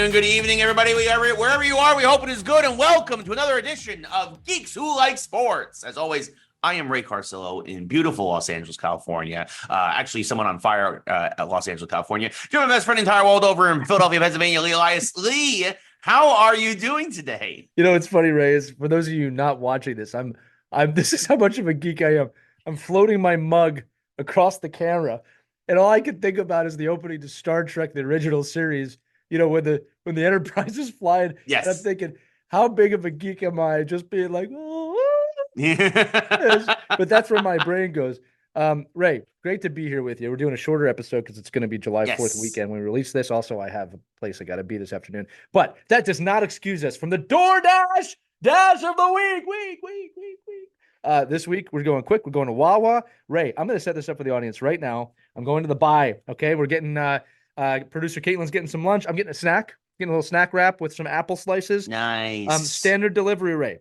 afternoon, good evening, everybody. Wherever you are, we hope it is good, and welcome to another edition of Geeks Who Like Sports. As always, I am Ray Carcillo in beautiful Los Angeles, California. Actually, someone on fire at Los Angeles, California. You're my best friend in the entire world over in Philadelphia, Pennsylvania, Lee Elias. Lee, how are you doing today? You know, it's funny, Ray, is for those of you not watching this, this is how much of a geek I am. I'm floating my mug across the camera, and all I can think about is the opening to Star Trek, the original series, when the Enterprise is flying. Yes. And I'm thinking, how big of a geek am I? Just being like, oh, but that's where my brain goes. Ray, great to be here with you. We're doing a shorter episode because it's going to be July 4th weekend when we release this. Also, I have a place I got to be this afternoon. But that does not excuse us from the DoorDash Dash of the week. This week, we're going quick. We're going to Wawa. Ray, I'm going to set this up for the audience right now. I'm going to the buy. Okay, we're getting producer Caitlin's getting some lunch. I'm getting a snack, getting a little snack wrap with some apple slices. Nice. Standard delivery, Ray,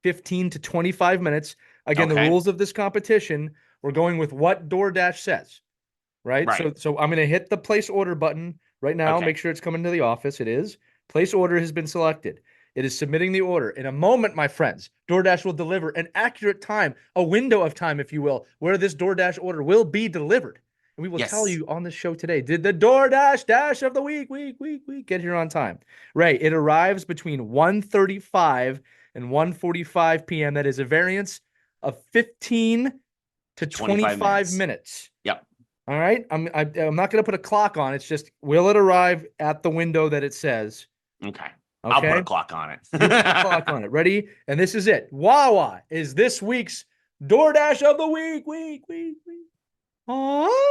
15 to 25 minutes. Again, The rules of this competition, we're going with what DoorDash says, right? So I'm going to hit the place order button right now. Make sure it's coming to the office. It is. Place order has been selected. It is submitting the order. In a moment, my friends, DoorDash will deliver an accurate time, a window of time, if you will, where this DoorDash order will be delivered. And we will tell you on the show today, did the DoorDash Dash of the week get here on time? Ray, it arrives between 1:35 and 1:45 p.m. That is a variance of 15 to 25 minutes. Yep. All right. I'm not going to put a clock on. It's just, will it arrive at the window that it says? Okay. I'll put a clock on it. Put a clock on it. Ready? And this is it. Wawa is this week's DoorDash of the week. Oh.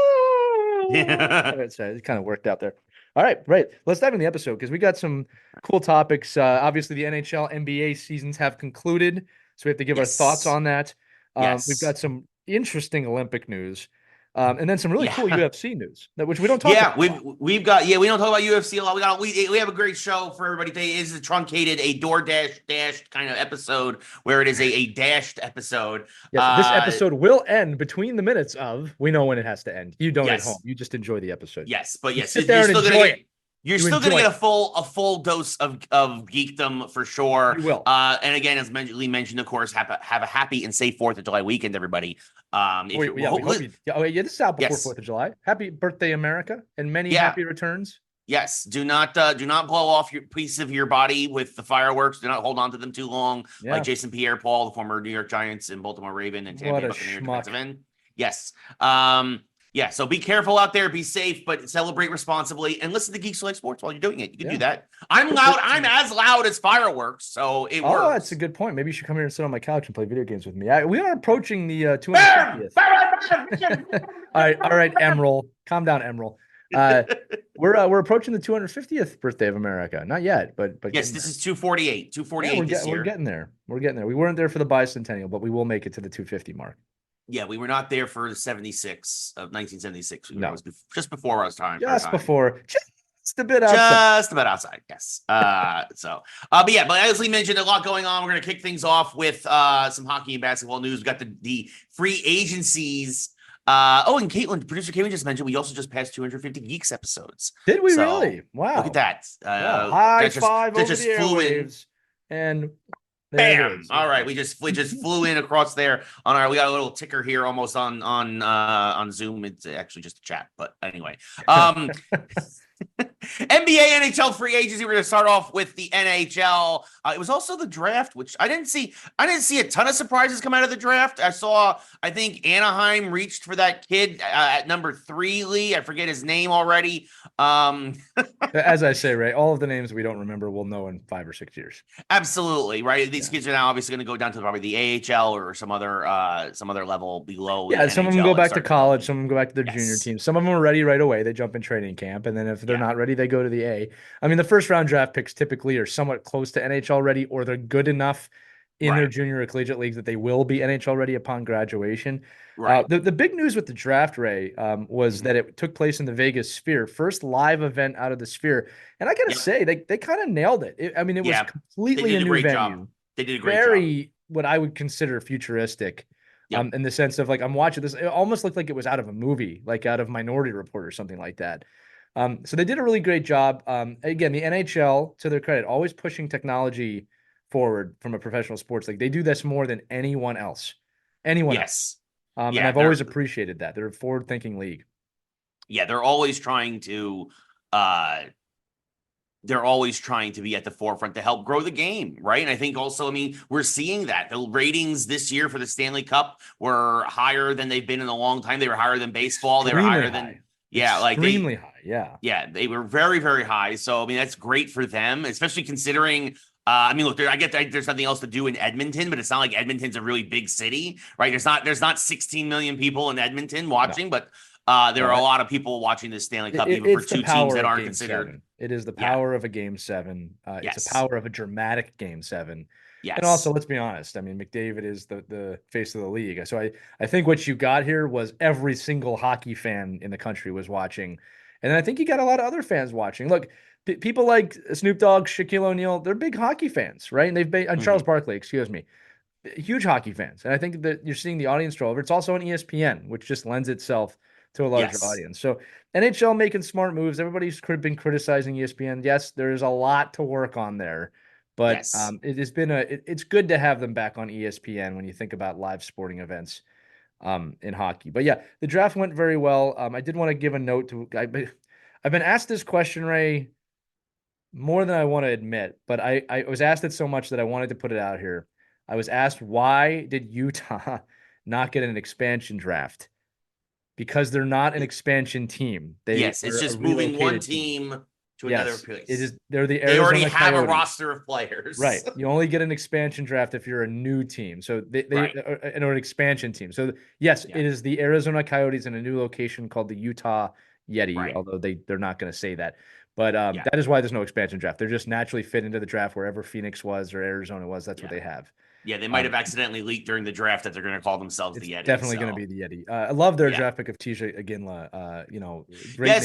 It kind of worked out there. All right, let's dive in the episode because we got some cool topics. Obviously, the NHL, NBA seasons have concluded, so we have to give our thoughts on that. We've got some interesting Olympic news, and then some really cool UFC news, which we don't talk about. We don't talk about UFC a lot. We have a great show for everybody today. It is a truncated, a DoorDash dashed kind of episode where it is a dashed episode. Yes, this episode will end between the minutes of, we know when it has to end. You don't at home. You just enjoy the episode. Yes, but yes, you're still going to You're still going to get a full dose of geekdom for sure. You will. And again, as Lee mentioned, of course, have a happy and safe 4th of July weekend, everybody. This is out before 4th of July. Happy birthday, America, and many happy returns. Yes. Do not blow off your piece of your body with the fireworks. Do not hold on to them too long, like Jason Pierre-Paul, the former New York Giants and Baltimore Raven and Tampa Bay Buccaneers defensive end. Yes. So be careful out there, be safe, but celebrate responsibly and listen to Geeks Who Like Sports while you're doing it. You can do that. I'm loud. I'm as loud as fireworks, so it works. Oh, that's a good point. Maybe you should come here and sit on my couch and play video games with me. We are approaching the 250th. All right, Emerald. Calm down, Emerald. We're approaching the 250th birthday of America. Not yet, but yes, this is 248. 248 this year. We're getting there. We weren't there for the bicentennial, but we will make it to the 250 mark. Yeah, we were not there for the 76 of 1976. It was just before our time. Just a bit outside. Just about outside, yes. But as Lee mentioned, a lot going on. We're going to kick things off with some hockey and basketball news. We got the free agencies. And Caitlin, producer Caitlin just mentioned we also just passed 250 Geeks episodes. Did we really? Wow. Look at that. High five over the airwaves. And bam! All right, we just flew in across there we got a little ticker here almost on Zoom. It's actually just a chat, but anyway. NBA, NHL free agency. We're going to start off with the NHL. It was also the draft, which I didn't see a ton of surprises come out of the draft. I think Anaheim reached for that kid at number 3, Lee. I forget his name already. As I say, Ray, all of the names we don't remember, we'll know in 5 or 6 years. Absolutely, right? These kids are now obviously going to go down to probably the AHL or some other level below. Yeah, some of them go back to college, some of them go back to their junior team. Some of them are ready right away. They jump in training camp, and then if they're not ready, they go to the A. I mean, the first round draft picks typically are somewhat close to NHL ready, or they're good enough in their junior or collegiate leagues that they will be NHL ready upon graduation. Right. The big news with the draft, Ray, was that it took place in the Vegas Sphere, first live event out of the Sphere. And I got to say, they kind of nailed it. It was completely a new venue. Job. They did a great job. Very, what I would consider futuristic. In the sense of, like, I'm watching this, it almost looked like it was out of a movie, like out of Minority Report or something like that. So they did a really great job. Again, the NHL, to their credit, always pushing technology forward from a professional sports league. They do this more than anyone else. Anyone else. And I've always appreciated that. They're a forward-thinking league. Yeah, they're always trying to be at the forefront to help grow the game, right? And I think also, I mean, we're seeing that the ratings this year for the Stanley Cup were higher than they've been in a long time. They were higher than baseball. They were higher than extremely high. Yeah, they were very, very high. So I mean, that's great for them, especially considering. I mean, look, I get that there's nothing else to do in Edmonton, but it's not like Edmonton's a really big city, right? There's not 16 million people in Edmonton watching, but there are a lot of people watching the Stanley Cup, even for two teams that aren't considered. 7. It is the power of a Game 7. It's the power of a dramatic Game 7. Yes. And also, let's be honest. I mean, McDavid is the face of the league. So I think what you got here was every single hockey fan in the country was watching. And I think you got a lot of other fans watching. Look, people like Snoop Dogg, Shaquille O'Neal, they're big hockey fans, right? And they've been, Charles Barkley, excuse me, huge hockey fans. And I think that you're seeing the audience roll over. It's also on ESPN, which just lends itself to a larger audience. So NHL making smart moves. Everybody's been criticizing ESPN. Yes, there's a lot to work on there, but it has been it's good to have them back on ESPN when you think about live sporting events in hockey. But yeah, the draft went very well. I did want to give a note to I've been asked this question, Ray, more than I want to admit, but I was asked it so much that I wanted to put it out here. I was asked, why did Utah not get an expansion draft? Because they're not an expansion team. It's just moving one team to another place. They're the Arizona already have Coyotes. A roster of players. Right. You only get an expansion draft if you're a new team. So or an expansion team. So yes, it is the Arizona Coyotes in a new location called the Utah Yeti, although they're not going to say that. But that is why there's no expansion draft. They're just naturally fit into the draft wherever Phoenix was or Arizona was. That's what they have. Yeah, they might have accidentally leaked during the draft that they're going to call themselves the Yeti. Definitely going to be the Yeti. I love their draft pick of TJ Aginla. Great name,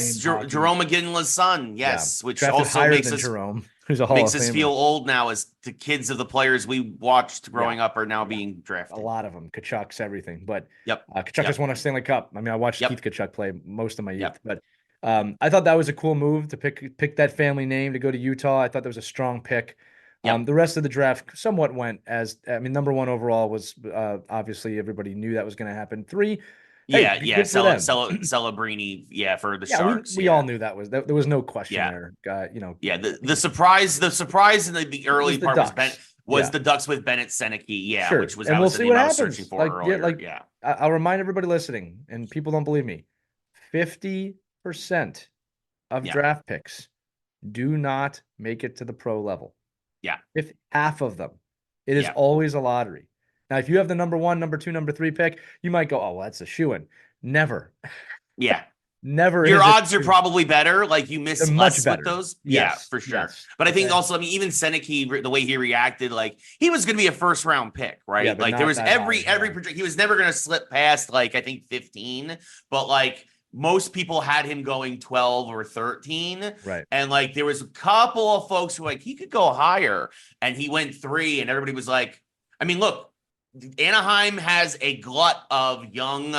Jerome Aginla's son. Yes, which drafted also makes us Jerome, who's a Hall makes of us Famer. Feel old now, as the kids of the players we watched growing up are now being drafted. A lot of them, Kachucks, everything. But Kachuk just won a Stanley Cup. I mean, I watched Keith Kachuk play most of my youth, but I thought that was a cool move to pick that family name to go to Utah. I thought that was a strong pick. The rest of the draft somewhat went number 1 overall was obviously everybody knew that was going to happen. 3, Celebrini, for the Sharks. We all knew that there was no question there. The surprise in the early part was the Ducks with Bennett Seneke, which was we'll see what happens. Searching for earlier. I'll remind everybody listening, and people don't believe me, 50% of draft picks do not make it to the pro level. If half of them, it is always a lottery. Now, if you have the number 1, number 2, number 3 pick, you might go, "Oh, well, that's a shoo-in." Never. Never. Your odds are probably better. Like you miss less with those. Yes. For sure. Yes. But I think also, even Seneke, the way he reacted, like he was going to be a first-round pick, right? Yeah, like there was every project. He was never going to slip past I think 15, but most people had him going 12 or 13. Right. And there was a couple of folks who he could go higher, and he went 3, and everybody was like, I mean, look, Anaheim has a glut of young,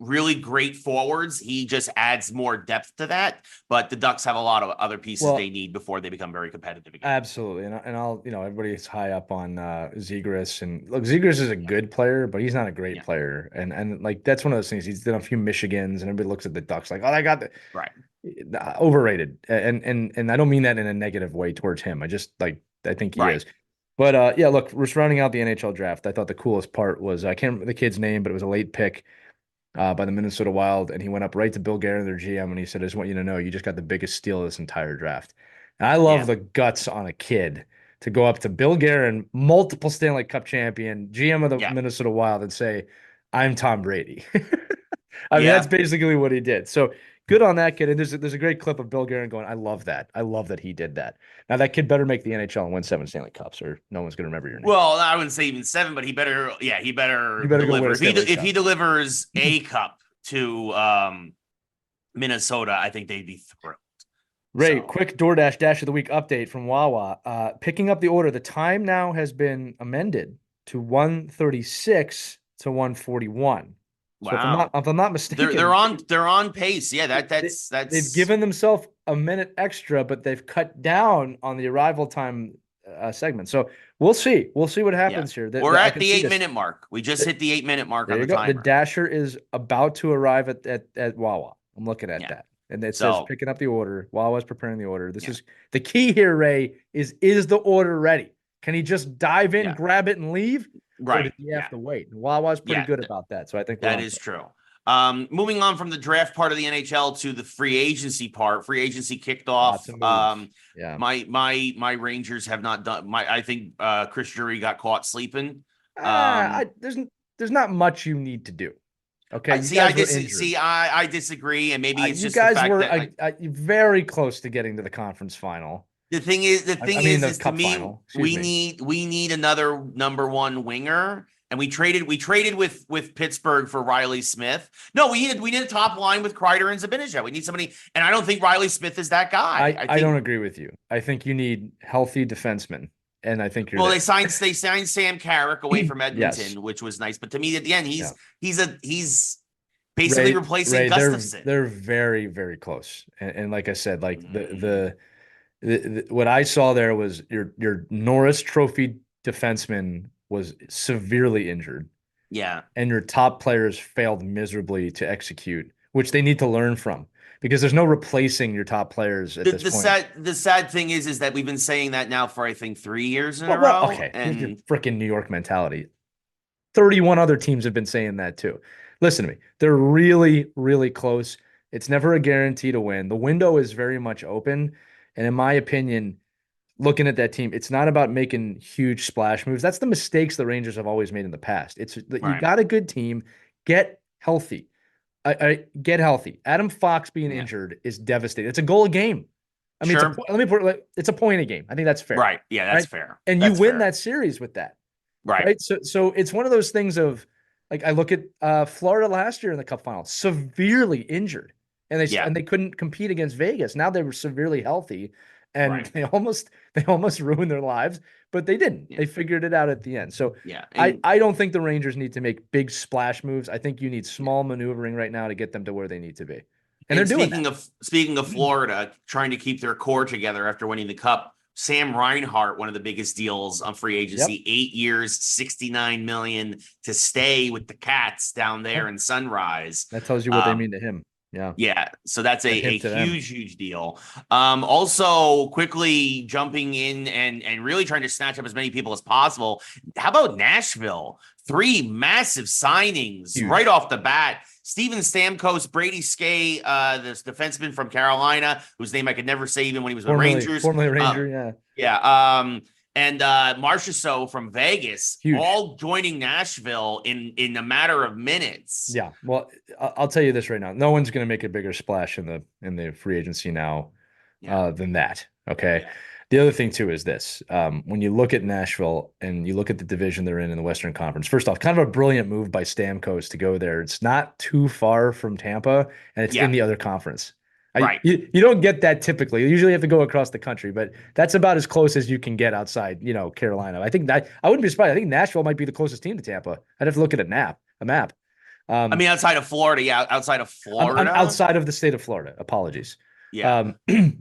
really great forwards. He just adds more depth to that, but the Ducks have a lot of other pieces they need before they become very competitive again. Absolutely. And I'll, everybody's high up on Zegras, and look, Zegras is a good player, but he's not a great player. And that's one of those things. He's done a few Michigans, and everybody looks at the Ducks like, "Oh, I got the overrated." And I don't mean that in a negative way towards him. I just I think he is. But look, we're rounding out the NHL draft. I thought the coolest part was, I can't remember the kid's name, but it was a late pick by the Minnesota Wild, and he went up right to Bill Guerin, their GM, and he said, "I just want you to know, you just got the biggest steal of this entire draft." And I love the guts on a kid to go up to Bill Guerin, multiple Stanley Cup champion, GM of the Minnesota Wild, and say, "I'm Tom Brady." I mean, that's basically what he did. So good on that kid. And there's a great clip of Bill Guerin going, "I love that. I love that he did that." Now that kid better make the NHL and win 7 Stanley Cups, or no one's going to remember your name. Well, I wouldn't say even 7, but he better deliver. If he delivers a cup to Minnesota, I think they'd be thrilled. Ray, quick DoorDash Dash of the Week update from Wawa. Picking up the order. The time now has been amended to 1:36 to 1:41. So if I'm not mistaken, they're on pace. Yeah, that's they've given themselves a minute extra, but they've cut down on the arrival time segment. So we'll see. We'll see what happens here. We're at the 8-minute mark. We just hit the 8-minute mark on the timer. The Dasher is about to arrive at Wawa. I'm looking at that. And it says picking up the order. Wawa's preparing the order. This is the key here, Ray, is the order ready? Can he just dive in, grab it, and leave? Right. Or does he have to wait? And Wawa's pretty good about that. So I think that is true. Moving on from the draft part of the NHL to the free agency part. Free agency kicked off. My Rangers have not done. I think Chris Drury got caught sleeping. There's not much you need to do. Okay, I disagree, and maybe it's just you guys the fact were that, very close to getting to the conference final. The thing is, to me, we need another number one winger, and we traded with Pittsburgh for Riley Smith. No, we need a top line with Kreider and Zibanejad. We need somebody, and I don't think Riley Smith is that guy. I don't agree with you. I think you need healthy defensemen. And I think they signed Sam Carrick away from Edmonton, which was nice. But to me, at the end, he's basically replacing Gustafsson. They're very, very close. And like I said, like the what I saw there was your Norris Trophy defenseman was severely injured. Yeah, and your top players failed miserably to execute, which they need to learn from. Because there's no replacing your top players at this point. The sad thing is that we've been saying that now for, I think, 3 years in a row. Okay, and your freaking New York mentality. 31 other teams have been saying that too. Listen to me. They're really, really close. It's never a guarantee to win. The window is very much open. And in my opinion, looking at that team, it's not about making huge splash moves. That's the mistakes the Rangers have always made in the past. It's you got a good team, get healthy. I get healthy. Adam Fox being injured is devastating. It's a goal a game. I mean, it's a point a game. I think that's fair. Right. Yeah, that's fair. And you win that series with that. Right. So it's one of those things of, like, I look at Florida last year in the Cup final, severely injured, and they couldn't compete against Vegas. Now they were severely healthy, and they almost ruined their lives, but they didn't. They figured it out at the end. So I don't think the Rangers need to make big splash moves. I think you need small maneuvering right now to get them to where they need to be. And they're doing that. Speaking of Florida, trying to keep their core together after winning the Cup, Sam Reinhart, one of the biggest deals on free agency, 8 years, $69 million to stay with the Cats down there in Sunrise. That tells you what they mean to him. Yeah. So that's a huge deal. Also, quickly jumping in and really trying to snatch up as many people as possible. How about Nashville? 3 massive signings right off the bat. Steven Stamkos, Brady Skay, this defenseman from Carolina, whose name I could never say even when he was with Rangers. Formerly Ranger, and Marchessault from Vegas, all joining Nashville in a matter of minutes. Yeah, well, I'll tell you this right now: no one's going to make a bigger splash in the free agency now than that. Okay. Yeah. The other thing too is this: when you look at Nashville and you look at the division they're in the Western Conference, first off, kind of a brilliant move by Stamkos to go there. It's not too far from Tampa, and it's in the other conference. You don't get that typically. You usually have to go across the country, but that's about as close as you can get outside, Carolina. I think that I wouldn't be surprised. I think Nashville might be the closest team to Tampa. I'd have to look at a map. I mean, outside of Florida, outside of Florida, outside of the state of Florida. Apologies. Yeah,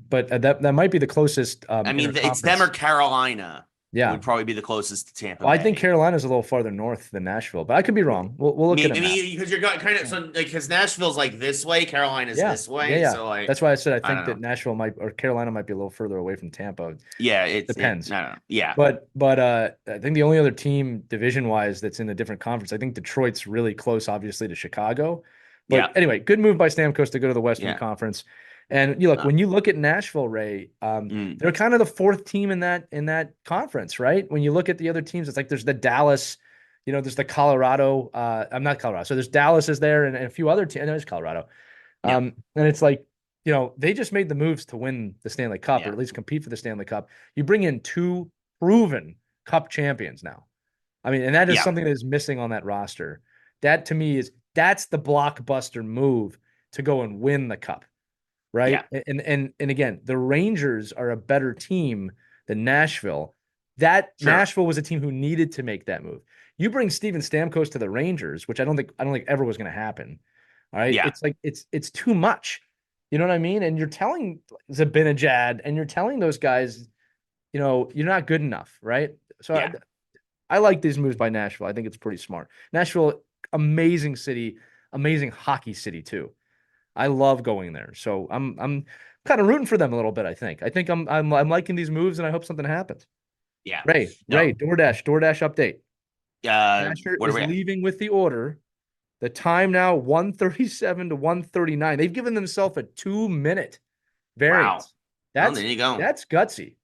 but that might be the closest. I mean, it's them or Carolina. Yeah, would probably be the closest to Tampa. Well, I think Carolina's a little farther north than Nashville, but I could be wrong. We'll look at it. Because you're kind of because Nashville's like this way, Carolina's this way. Yeah. So that's why I said I think that Nashville Carolina might be a little further away from Tampa. Yeah, it depends. Yeah, but I think the only other team division wise that's in a different conference, I think Detroit's really close, obviously, to Chicago. But anyway, good move by Stamkos to go to the Western Conference. And when you look at Nashville, Ray, they're kind of the 4th team in that conference, right? When you look at the other teams, it's like there's the Dallas, there's the Colorado. I'm not Colorado, so there's Dallas is there and a few other teams. There's Colorado, and it's like they just made the moves to win the Stanley Cup or at least compete for the Stanley Cup. You bring in 2 proven Cup champions now. I mean, and that is something that is missing on that roster. That to me that's the blockbuster move to go and win the Cup. Right. Yeah. And again, the Rangers are a better team than Nashville, Nashville was a team who needed to make that move. You bring Steven Stamkos to the Rangers, which I don't think ever was going to happen. All right. Yeah. It's like, it's too much. You know what I mean? And you're telling Zabinajad and you're telling those guys, you're not good enough. Right. So I like these moves by Nashville. I think it's pretty smart. Nashville, amazing city, amazing hockey city too. I love going there. So I'm kind of rooting for them a little bit. I think I'm liking these moves and I hope something happens. Yeah. Ray, DoorDash update. Dasher is leaving with the order. The time now 1:37 to 1:39. They've given themselves a 2-minute variance. Wow. There you go. That's gutsy.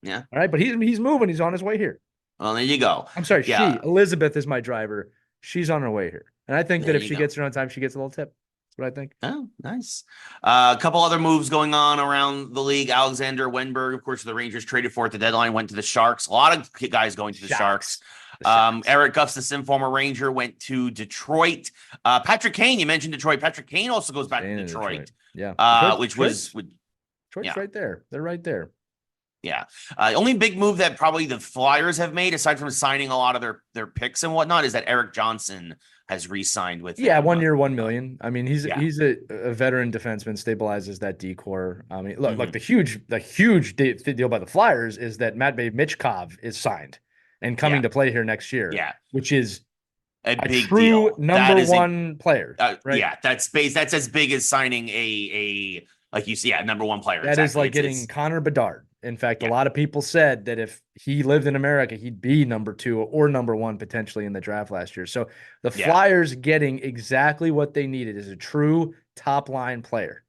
Yeah. All right, but he's moving. He's on his way here. Well, there you go. I'm sorry. Elizabeth is my driver. She's on her way here. And I think that if she gets here on time, she gets a little tip. That's what I think. Oh, nice. A couple other moves going on around the league. Alexander Wenberg, of course, the Rangers traded for at the deadline, went to the Sharks. A lot of guys going to the Sharks. Eric Gustafson, former Ranger, went to Detroit. Patrick Kane, you mentioned Detroit. Patrick Kane also goes back to Detroit. Yeah. Detroit's right there. They're right there. Yeah. Only big move that probably the Flyers have made, aside from signing a lot of their picks and whatnot, is that Eric Johnson has re-signed with them. 1 year, $1 million. I mean, he's a veteran defenseman, stabilizes that decor. I mean, look, like the huge deal by the Flyers is that Matvei Michkov is signed and coming to play here next year. Yeah, which is a big true deal. Number one player. Right? Yeah, that's as big as signing a like you see, number one player. That is like getting Connor Bedard. In fact, a lot of people said that if he lived in America, he'd be number 2 or number 1 potentially in the draft last year. So the Flyers getting exactly what they needed is a true top line player,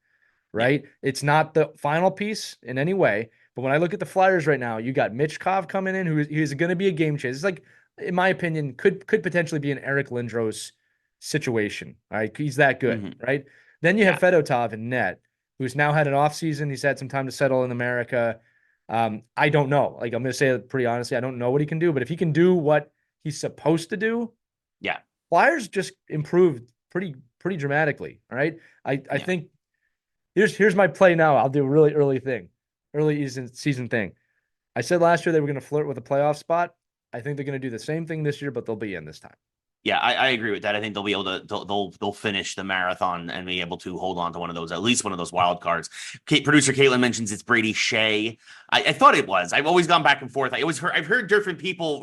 right? Yeah. It's not the final piece in any way, but when I look at the Flyers right now, you got Michkov coming in, who is going to be a game changer. It's like, in my opinion, could potentially be an Eric Lindros situation. All right, he's that good, right? Then you have Fedotov in net, who's now had an offseason. He's had some time to settle in America. I don't know. Like, I'm going to say it pretty honestly. I don't know what he can do, but if he can do what he's supposed to do, Flyers just improved pretty dramatically. All right. I think here's my play now. I'll do a really early season thing. I said last year they were going to flirt with a playoff spot. I think they're going to do the same thing this year, but they'll be in this time. Yeah, I agree with that. I think they'll be able to they'll finish the marathon and be able to hold on to at least one of those wild cards. Producer Caitlin mentions it's Brady Shea. I thought it was. I've always gone back and forth. I've heard different people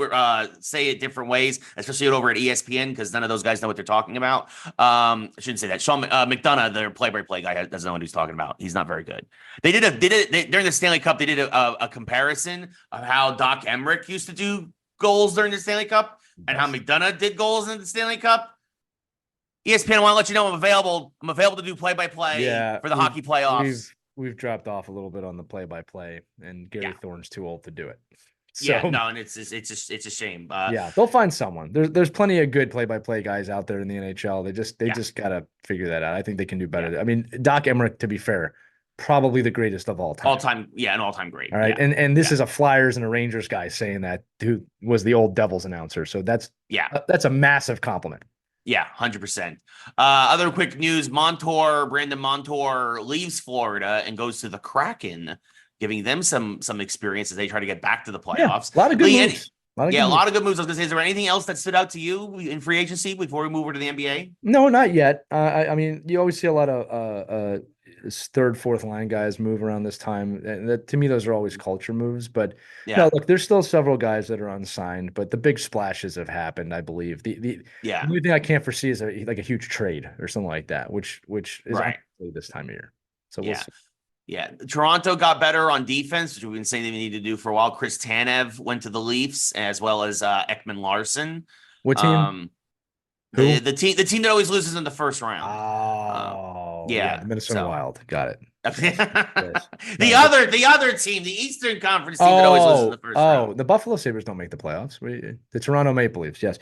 say it different ways, especially over at ESPN, because none of those guys know what they're talking about. I shouldn't say that. Sean McDonough, their play-by-play guy, doesn't know what he's talking about. He's not very good. They during the Stanley Cup. They did a comparison of how Doc Emmerich used to do goals during the Stanley Cup. And how McDonough did goals in the Stanley Cup. ESPN, I want to let you know I'm available. I'm available to do play-by-play for the hockey playoffs. We've dropped off a little bit on the play-by-play, and Gary Thorne's too old to do it. So, and it's a shame. They'll find someone. There's plenty of good play-by-play guys out there in the NHL. They just gotta figure that out. I think they can do better. I mean, Doc Emmerich, to be fair, probably the greatest of all time. An all-time great. All right. And this is a Flyers and a Rangers guy saying that, who was the old Devils announcer. So that's a massive compliment. Yeah, 100%. Other quick news, Brandon Montour leaves Florida and goes to the Kraken, giving them some experience as they try to get back to the playoffs. A lot of good moves. A lot of good moves. I was going to say, is there anything else that stood out to you in free agency before we move over to the NBA? No, not yet. I mean, you always see a lot of third, fourth line guys move around this time. And that, to me, those are always culture moves. But no, look, there's still several guys that are unsigned, but the big splashes have happened, I believe. The only thing I can't foresee is a huge trade or something like that, which is this time of year. So we'll see. Yeah, Toronto got better on defense, which we've been saying they need to do for a while. Chris Tanev went to the Leafs, as well as Ekman Larson. What team? The team that always loses in the first round. The Minnesota Wild. Got it. The other team, the Eastern Conference team that always loses in the first round. The Buffalo Sabres don't make the playoffs. The Toronto Maple Leafs, yes.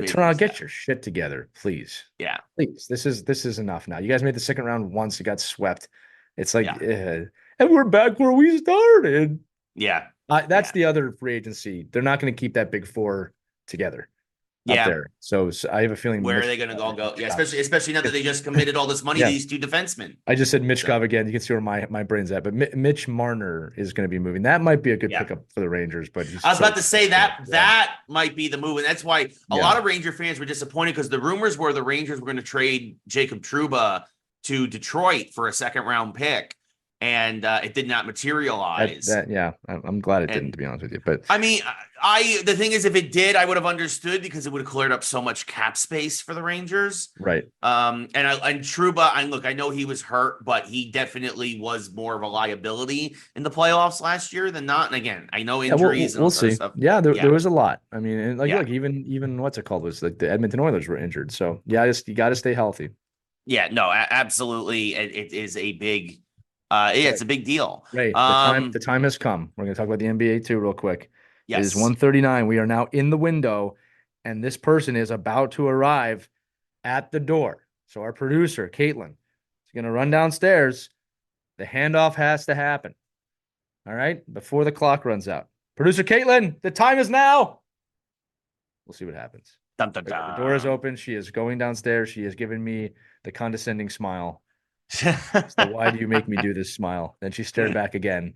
Toronto, get your shit together, please. Yeah, please. This is enough now. You guys made the second round once. You got swept. It's like, and we're back where we started. Yeah. That's the other free agency. They're not going to keep that big four together. up there. So I have a feeling. Where are they going to all go? Yeah, especially now that they just committed all this money to these 2 defensemen. I just said Michkov again. You can see where my brain's at. But Mitch Marner is going to be moving. That might be a good pickup for the Rangers. But I was about to say that might be the move, and that's why a lot of Ranger fans were disappointed because the rumors were the Rangers were going to trade Jacob Trouba to Detroit for a 2nd-round pick. And it did not materialize. I'm glad it didn't, to be honest with you. But I mean, the thing is, if it did, I would have understood because it would have cleared up so much cap space for the Rangers. Right. And Trouba, I know he was hurt, but he definitely was more of a liability in the playoffs last year than not. And again, I know injuries. We'll see. Stuff. Yeah, there was a lot. I mean, and look, even what's it called was like the Edmonton Oilers were injured. So you got to stay healthy. Yeah. No. Absolutely. It is a big. It's a big deal. Right. The time has come. We're going to talk about the NBA too real quick. Yes. It is 1:39. We are now in the window, and this person is about to arrive at the door. So our producer, Caitlin, is going to run downstairs. The handoff has to happen. All right? Before the clock runs out. Producer Caitlin, the time is now. We'll see what happens. Dun, dun, dun. The door is open. She is going downstairs. She has given me the condescending smile. So why do you make me do this smile? Then she stared back again.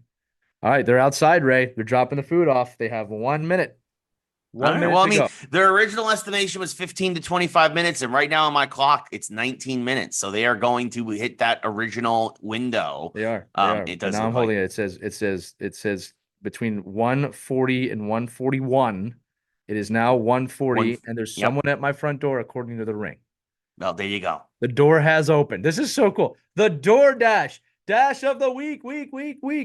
All right, they're outside, Ray. They're dropping the food off. They have 1 minute. Their original estimation was 15 to 25 minutes, and right now on my clock, it's 19 minutes. So they are going to hit that original window. They are. It does. Now I'm holding it. It says between 1:40 and 1:41. It is now 1:40, and there's someone at my front door, according to the ring. Well, there you go. The door has opened. This is so cool. The DoorDash dash of the week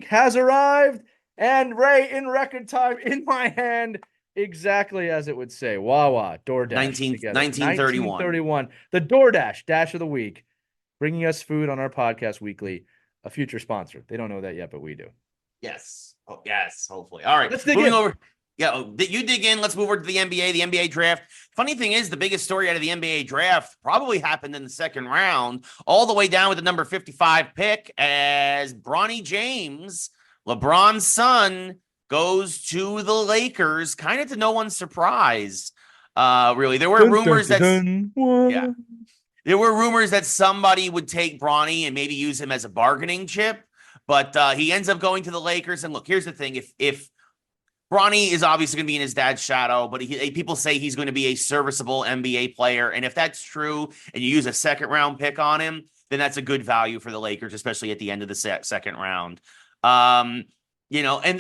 has arrived, and Ray in record time in my hand, exactly as it would say. Wawa DoorDash. 1931. The DoorDash dash of the week, bringing us food on our podcast weekly. A future sponsor. They don't know that yet, but we do. Yes. Oh, yes. Hopefully. All right. Let's dig in. Over. Yeah, you dig in. Let's move over to the NBA draft. Funny thing is, the biggest story out of the NBA draft probably happened in the 2nd round, all the way down with the number 55 pick as Bronny James, LeBron's son, goes to the Lakers, kind of to no one's surprise. Really, there were rumors that there were rumors that somebody would take Bronny and maybe use him as a bargaining chip, but he ends up going to the Lakers. And look, here's the thing: if Bronny is obviously going to be in his dad's shadow, but people say he's going to be a serviceable NBA player. And if that's true and you use a 2nd-round pick on him, then that's a good value for the Lakers, especially at the end of the 2nd round. And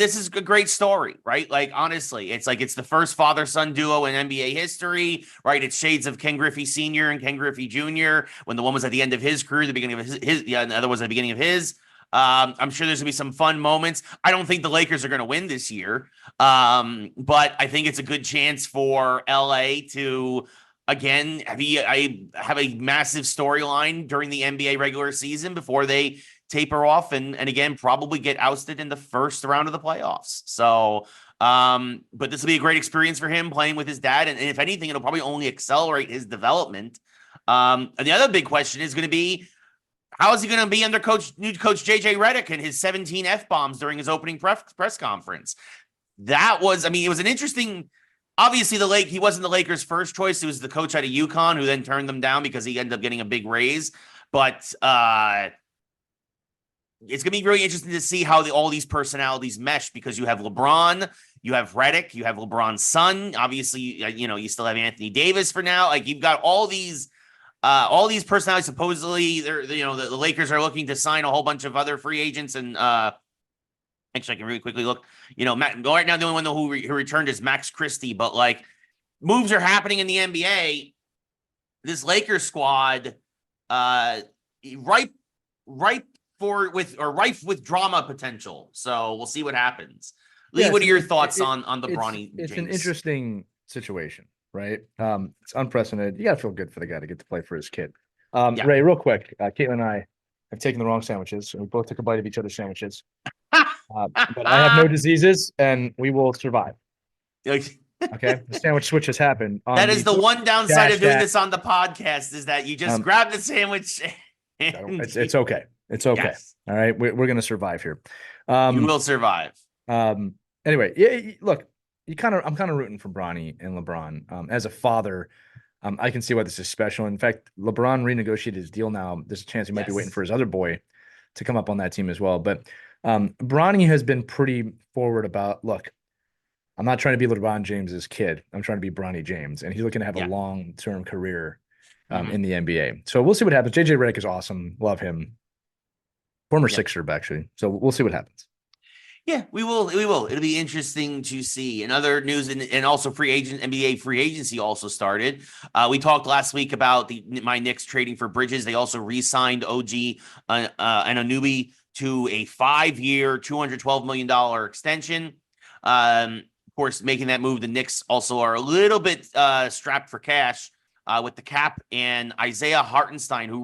this is a great story, right? Like, honestly, it's the first father-son duo in NBA history, right? It's shades of Ken Griffey Sr. and Ken Griffey Jr. when the one was at the end of his career, the beginning of the other was at the beginning of his. I'm sure there's gonna be some fun moments. I don't think the Lakers are going to win this year, but I think it's a good chance for LA to again have a massive storyline during the NBA regular season before they taper off and again probably get ousted in the 1st round of the playoffs. So, but this will be a great experience for him playing with his dad, and if anything, it'll probably only accelerate his development. And the other big question is going to be, how is he going to be under new coach JJ Redick and his 17 F-bombs during his opening press conference? It was an interesting, obviously he wasn't the Lakers' first choice. It was the coach out of UConn who then turned them down because he ended up getting a big raise. But it's going to be really interesting to see how all these personalities mesh, because you have LeBron, you have Redick, you have LeBron's son. Obviously, you still have Anthony Davis for now. Like, you've got all these personalities. Supposedly, the Lakers are looking to sign a whole bunch of other free agents. And actually, I can really quickly look. Right now, the only one who returned is Max Christie. But like, moves are happening in the NBA. This Lakers squad, ripe with drama potential. So we'll see what happens. Lee, what are your thoughts on the Bronny James? It's an interesting situation. Right. It's unprecedented. You got to feel good for the guy to get to play for his kid. Ray, real quick, Caitlin and I have taken the wrong sandwiches. We both took a bite of each other's sandwiches. But I have no diseases, and we will survive. Okay. The sandwich switch has happened. That is the one downside of doing this on the podcast, is that you just grab the sandwich. It's okay. It's okay. Yes. All right. We're going to survive here. You will survive. Anyway, look, I'm kind of rooting for Bronny and LeBron. As a father, I can see why this is special. In fact, LeBron renegotiated his deal now. There's a chance he might be waiting for his other boy to come up on that team as well. But Bronny has been pretty forward about, look, I'm not trying to be LeBron James's kid. I'm trying to be Bronny James, and he's looking to have a long-term career in the NBA. So we'll see what happens. JJ Redick is awesome. Love him. Former Sixer, actually. So we'll see what happens. Yeah, we will. It'll be interesting to see. In other news, and also NBA free agency also started. We talked last week about my Knicks trading for Bridges. They also re-signed OG Anunoby to a 5-year, $212 million extension. Of course, making that move, the Knicks also are a little bit strapped for cash with the cap, and Isaiah Hartenstein, who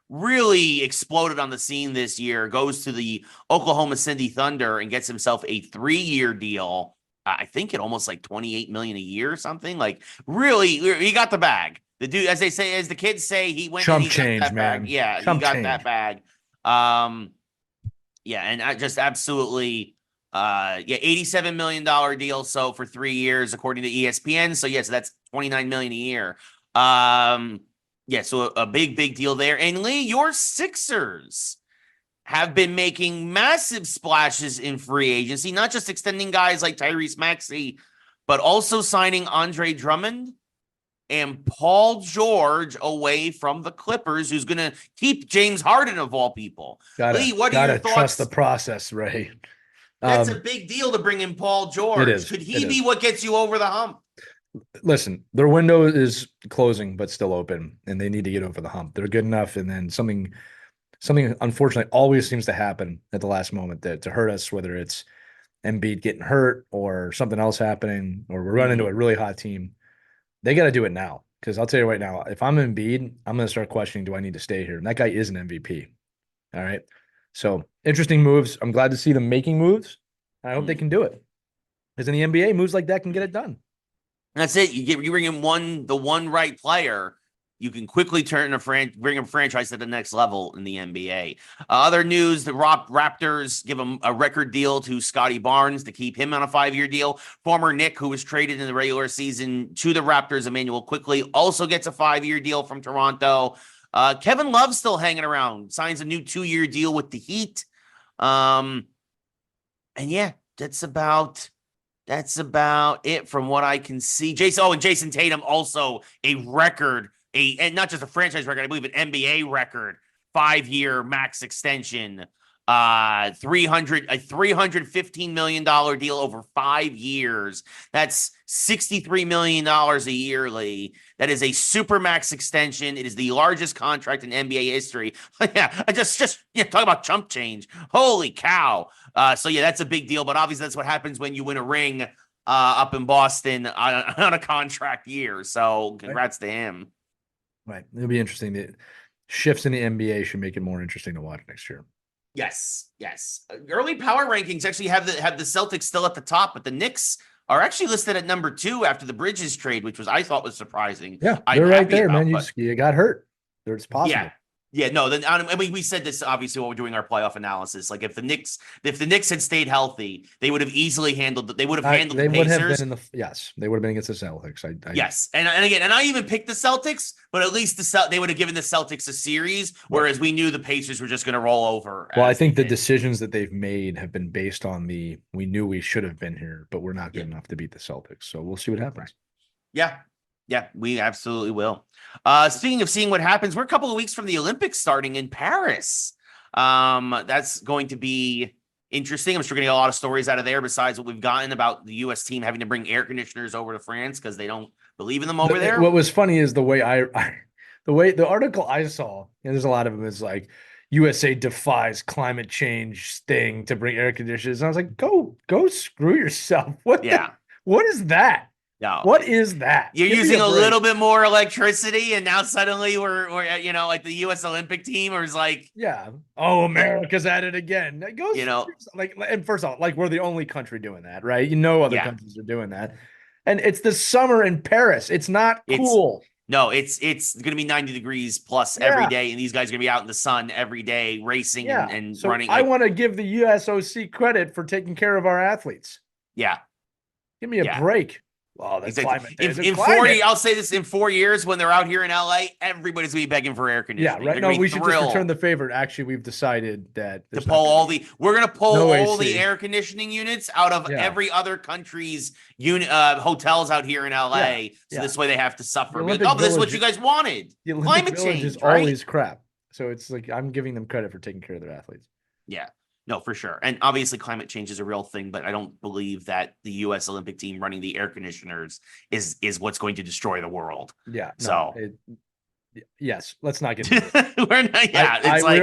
really exploded on the scene this year, goes to the Oklahoma City Thunder and gets himself a 3-year deal. I think at almost like $28 million a year or something. Like, really, he got the bag. The dude, as the kids say, he went chump and he change, got that man. bag. Yeah, chump he got change. that bag. Yeah, and I just absolutely, $87 million deal. So for 3 years, according to ESPN. So yes, that's $29 million a year. Yeah, so a big deal there. And Lee, your Sixers have been making massive splashes in free agency, not just extending guys like Tyrese Maxey, but also signing Andre Drummond and Paul George away from the Clippers, who's going to keep James Harden of all people. Lee, what are your thoughts? Trust the process, Ray. That's a big deal to bring in Paul George. It is. Could he be what gets you over the hump? Listen, their window is closing, but still open, and they need to get over the hump. They're good enough, and then something unfortunately always seems to happen at the last moment to hurt us, whether it's Embiid getting hurt or something else happening, or we're running into a really hot team. They got to do it now, because I'll tell you right now, if I'm Embiid, I'm going to start questioning, do I need to stay here? And that guy is an MVP. All right. So interesting moves. I'm glad to see them making moves. I hope they can do it, because in the NBA, moves like that can get it done. That's it. You bring in the one right player, you can quickly bring a franchise to the next level in the NBA. Other news: the Raptors give him a record deal to Scotty Barnes to keep him on a 5-year deal. Former Knick, who was traded in the regular season to the Raptors, Emmanuel Quickley, also gets a 5-year deal from Toronto. Kevin Love still hanging around, signs a new 2-year deal with the Heat. And yeah, that's about it from what I can see. And Jason Tatum also a record, and not just a franchise record, I believe an NBA record, 5-year max extension, $315 million deal over 5 years. That's $63 million a year, Lee. That is a super max extension. It is the largest contract in NBA history. Yeah, I just talk about chump change. Holy cow. So yeah, that's a big deal, but obviously that's what happens when you win a ring up in Boston on a contract year. So congrats to him. Right. It'll be interesting. The shifts in the NBA should make it more interesting to watch next year. Yes. Early power rankings actually have the Celtics still at the top, but the Knicks are actually listed at number 2 after the Bridges trade, which I thought was surprising. Yeah, they're right there, man. You got hurt. It's possible. Yeah, no. Then I mean, we said this obviously while we're doing our playoff analysis. Like if the Knicks had stayed healthy, they would have easily handled. They would have handled the Pacers. They would have been against the Celtics. Yes, and I even picked the Celtics, but at least they would have given the Celtics a series, whereas we knew the Pacers were just going to roll over. Well, I think the decisions that they've made have been based on we knew we should have been here, but we're not good enough to beat the Celtics. So we'll see what happens. Yeah, we absolutely will. Speaking of seeing what happens, we're a couple of weeks from the Olympics starting in Paris. That's going to be interesting. I'm sure we're going to get a lot of stories out of there besides what we've gotten about the U.S. team having to bring air conditioners over to France because they don't believe in them over there. What was funny is the way the article I saw, and there's a lot of them, is like USA defies climate change thing to bring air conditioners. And I was like, go screw yourself. What is that? No. What is that? You're using a little bit more electricity, and now suddenly we're like the U.S. Olympic team is like, America's at it again. It goes, and first off, like we're the only country doing that, right? Other countries are doing that, and it's the summer in Paris. It's not cool. No, it's going to be 90 degrees plus every day, and these guys are going to be out in the sun every day racing and running. I want to give the USOC credit for taking care of our athletes. Yeah. Give me a break. Oh, the climate. In 40, I'll say this, in 4 years when they're out here in LA, everybody's gonna be begging for air conditioning. Yeah, right. No, we should just return the favor. Actually, we've decided that we're gonna pull all the air conditioning units out of every other country's hotels out here in LA. So this way they have to suffer. Like, oh, but this is what you guys wanted. Climate change is always crap. So it's like I'm giving them credit for taking care of their athletes. Yeah. No, for sure. And obviously climate change is a real thing, but I don't believe that the US Olympic team running the air conditioners is what's going to destroy the world. Yeah. So yes, let's not get into it. We're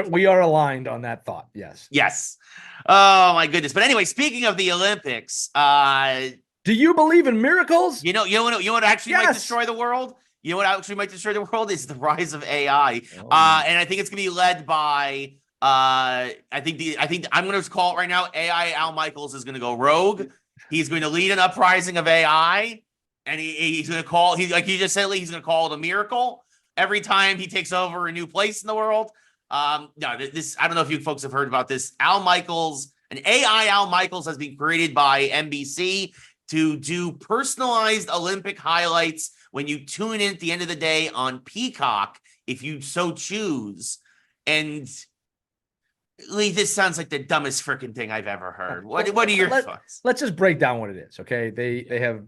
not, we are aligned on that thought. Yes. Yes. Oh my goodness. But anyway, speaking of the Olympics, do you believe in miracles? You know what actually might destroy the world? You know what actually might destroy the world is the rise of AI. And I think it's gonna be led by I think I'm going to call it right now. AI Al Michaels is going to go rogue. He's going to lead an uprising of AI, and he's going to call. Like you just said, he's going to call it a miracle every time he takes over a new place in the world. No, this I don't know if you folks have heard about this. Al Michaels, an AI Al Michaels, has been created by NBC to do personalized Olympic highlights when you tune in at the end of the day on Peacock, if you so choose, and Lee, this sounds like the dumbest freaking thing I've ever heard. What are your thoughts? Let's just break down what it is, okay? They have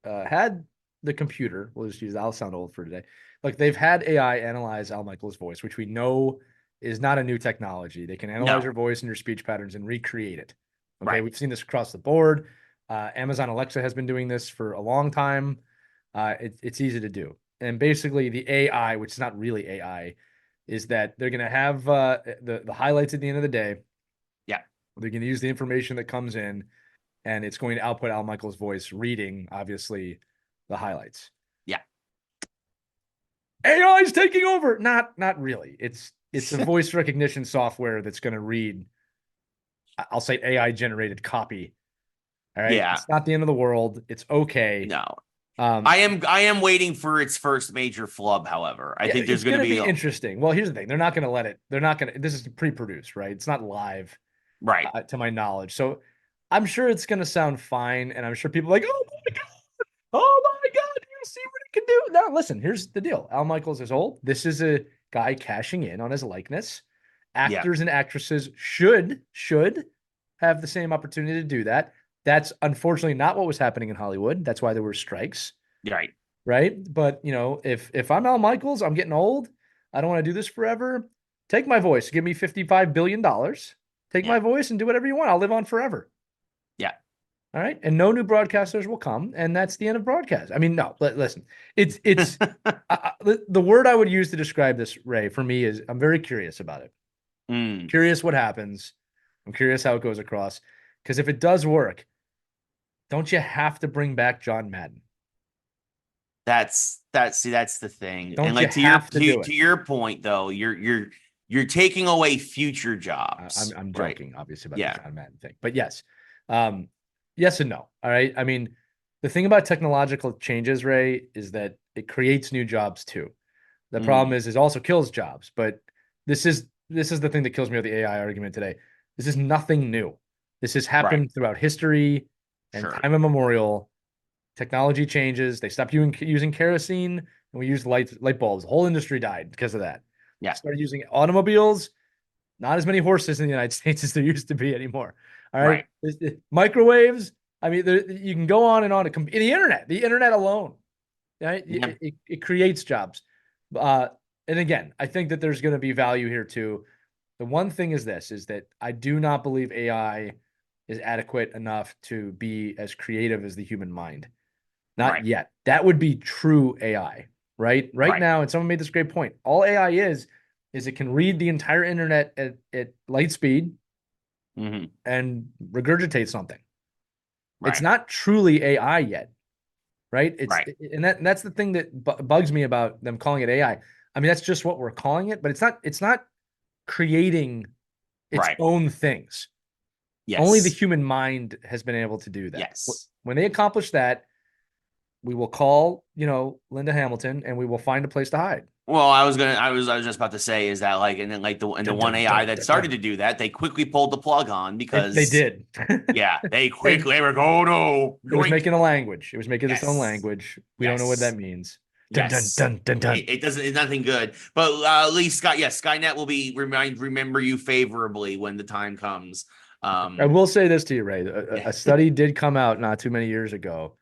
had the computer. We'll just use that. I'll sound old for today. Like they've had AI analyze Al Michaels' voice, which we know is not a new technology. They can analyze your voice and your speech patterns and recreate it. Okay, right. We've seen this across the board. Amazon Alexa has been doing this for a long time. It's easy to do. And basically the AI, which is not really AI, is that they're going to have the highlights at the end of the day. Yeah. They're going to use the information that comes in, and it's going to output Al Michaels' voice reading, obviously, the highlights. Yeah. AI is taking over. Not really. It's a voice recognition software that's going to read, I'll say, AI-generated copy. All right? Yeah. It's not the end of the world. It's okay. No. I am waiting for its first major flub. However, I think there's going to be interesting. Well, here's the thing: they're not going to let it. They're not going to. This is pre-produced, right? It's not live, right? To my knowledge, so I'm sure it's going to sound fine, and I'm sure people are like, oh my god, do you see what it can do? Now, listen. Here's the deal: Al Michaels is old. This is a guy cashing in on his likeness. Actors and actresses should have the same opportunity to do that. That's unfortunately not what was happening in Hollywood. That's why there were strikes. Right. Right. But, if I'm Al Michaels, I'm getting old. I don't want to do this forever. Take my voice. Give me $55 billion. Take my voice and do whatever you want. I'll live on forever. Yeah. All right. And no new broadcasters will come. And that's the end of broadcast. I mean, no, listen, it's the word I would use to describe this, Ray, for me is I'm very curious about it. Curious what happens. I'm curious how it goes across. Because if it does work, don't you have to bring back John Madden? That's the thing. And like to your point though, you're taking away future jobs. I'm joking, obviously, about the John Madden thing. But yes. Yes and no. All right. I mean, the thing about technological changes, Ray, is that it creates new jobs too. The problem is it also kills jobs. But this is the thing that kills me with the AI argument today. This is nothing new. This has happened throughout history and time immemorial. Technology changes. They stopped using kerosene, and we used light bulbs. The whole industry died because of that. Yeah. Started using automobiles. Not as many horses in the United States as there used to be anymore. All right. Microwaves. I mean, you can go on and on. The internet alone, right? It creates jobs. And again, I think that there's going to be value here too. The one thing is that I do not believe AI is adequate enough to be as creative as the human mind. Not yet. That would be true AI, right? Right now, and someone made this great point. All AI is it can read the entire internet at light speed and regurgitate something. Right. It's not truly AI yet, right? And that's the thing that bugs me about them calling it AI. I mean, that's just what we're calling it, but it's not creating its own things. Yes. Only the human mind has been able to do that. Yes. When they accomplish that, we will call Linda Hamilton, and we will find a place to hide. Well, I was just about to say is that like, and then like the one AI that started to do that, they quickly pulled the plug on because they did. Yeah, they were going, oh no. It was making a language. It was making its own language. We don't know what that means. Dun, Yes. dun, dun, dun, dun. It doesn't. It's nothing good. But at least Skynet will be remember you favorably when the time comes. I will say this to you, Ray. A study did come out not too many years ago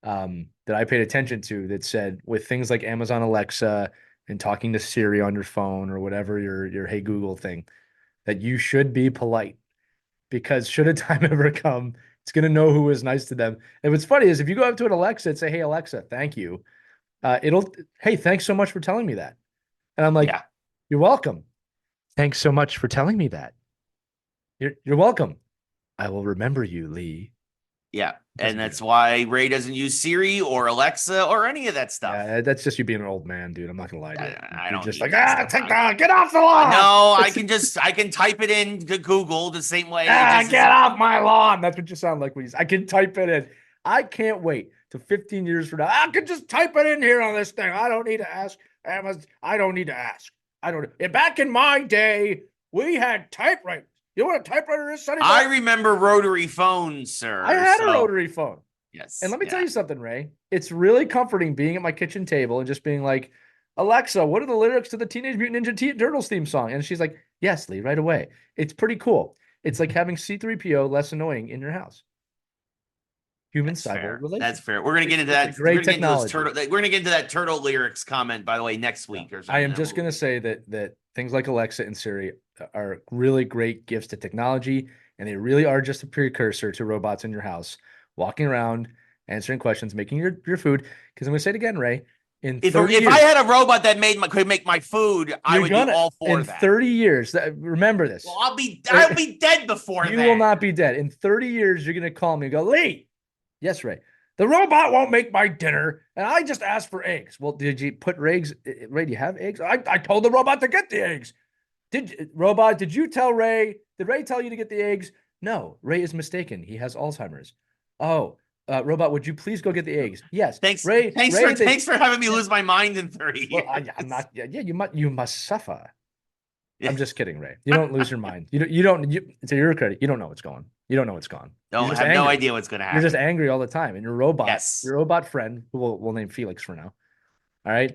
that I paid attention to that said with things like Amazon Alexa and talking to Siri on your phone or whatever your Hey Google thing, that you should be polite, because should a time ever come, it's going to know who was nice to them. And what's funny is if you go up to an Alexa and say, hey, Alexa, thank you. Hey, thanks so much for telling me that. And I'm like, you're welcome. Thanks so much for telling me that. You're welcome. I will remember you, Lee. Yeah. And that's why Ray doesn't use Siri or Alexa or any of that stuff. Yeah, that's just you being an old man, dude. I'm not gonna lie to you. I don't just like, get off the lawn. No, I can type it in to Google the same way. Get off my lawn. That's what you sound like when I can type it in. I can't wait to 15 years from now. I can just type it in here on this thing. I don't need to ask Amazon. I don't need to ask. Back in my day, we had typewriters. You know what a typewriter is, Sonny? I remember rotary phones, sir. I had a rotary phone. Yes. And let me tell you something, Ray. It's really comforting being at my kitchen table and just being like, Alexa, what are the lyrics to the Teenage Mutant Ninja Turtles theme song? And she's like, yes, Lee, right away. It's pretty cool. It's like having C-3PO less annoying in your house. Human cyber relationship. That's fair. We're gonna get into that. Great technology. We're gonna get into that turtle lyrics comment, by the way, next week or something. I am just gonna say that things like Alexa and Siri are really great gifts to technology, and they really are just a precursor to robots in your house, walking around, answering questions, making your food. Because I'm gonna say it again, Ray. If I had a robot that could make my food, I would be all for that. In 30 years, remember this. Well, I'll be dead before that. You will not be dead. In 30 years, you're gonna call me and go, Lee. Yes, Ray. The robot won't make my dinner, and I just asked for eggs. Well, did you put eggs? Ray, do you have eggs? I told the robot to get the eggs. Did you tell Ray? Did Ray tell you to get the eggs? No, Ray is mistaken. He has Alzheimer's. Oh, robot, would you please go get the eggs? Yes. Thanks, Ray. Thanks for having me lose my mind in 30 years. Well, I'm not. Yeah, you must suffer. Yeah. I'm just kidding, Ray. You don't lose your mind. You don't. To your credit, you don't know what's going. You don't know what's gone. I have no idea what's going to happen. You're just angry all the time, and your robot, your robot friend, who we'll name Felix for now, all right,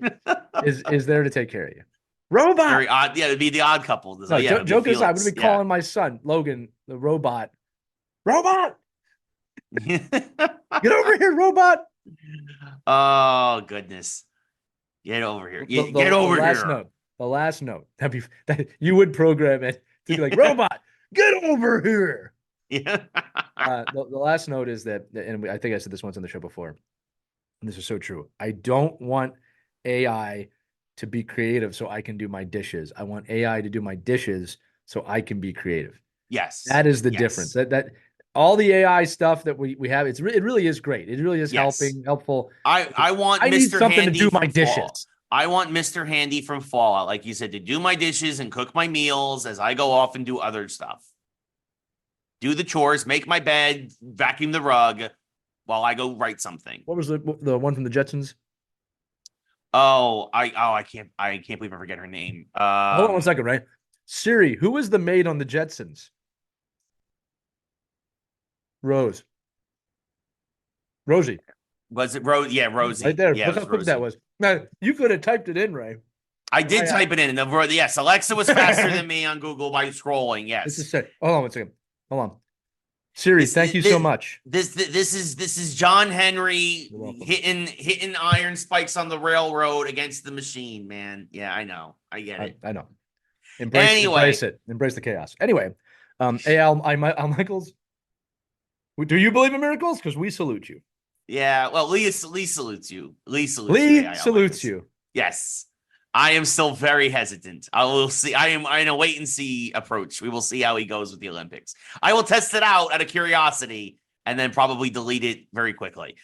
is there to take care of you. Robot. Very odd. Yeah, it'd be the odd couple. No, joke aside, I'm gonna be calling my son Logan, the robot. Robot. Get over here, robot. Oh goodness. Get over here. Get over here. The last note. That you would program it to be like, robot, get over here. Yeah. The last note is that, and I think I said this once on the show before, and this is so true. I don't want AI to be creative so I can do my dishes. I want AI to do my dishes so I can be creative. Yes. That is the difference. That all the AI stuff that we have, it really is great. It really is helpful. I want need something to do my dishes. I want Mr. Handy from Fallout, like you said, to do my dishes and cook my meals as I go off and do other stuff. Do the chores, make my bed, vacuum the rug while I go write something. What was the one from the Jetsons? I can't believe I forget her name. Hold on one second, right? Siri, who was the maid on the Jetsons? Rosie. Was it Rose? Yeah, Rosie. Right there. Yeah, look how quick that was. Now, you could have typed it in, Ray. I did type it in. Yes, Alexa was faster than me on Google by scrolling. Yes. This is sick. Hold on one second. Hold on. Siri, thank you so much. This is John Henry hitting iron spikes on the railroad against the machine, man. Yeah, I know. I get it. I know. Embrace it. Embrace the chaos. Anyway, Al Michaels, do you believe in miracles? Because we salute you. Yeah, well, Lee salutes you. Lee salutes you. Yes. I am still very hesitant. I will see. I am in a wait and see approach. We will see how he goes with the Olympics. I will test it out out of curiosity and then probably delete it very quickly.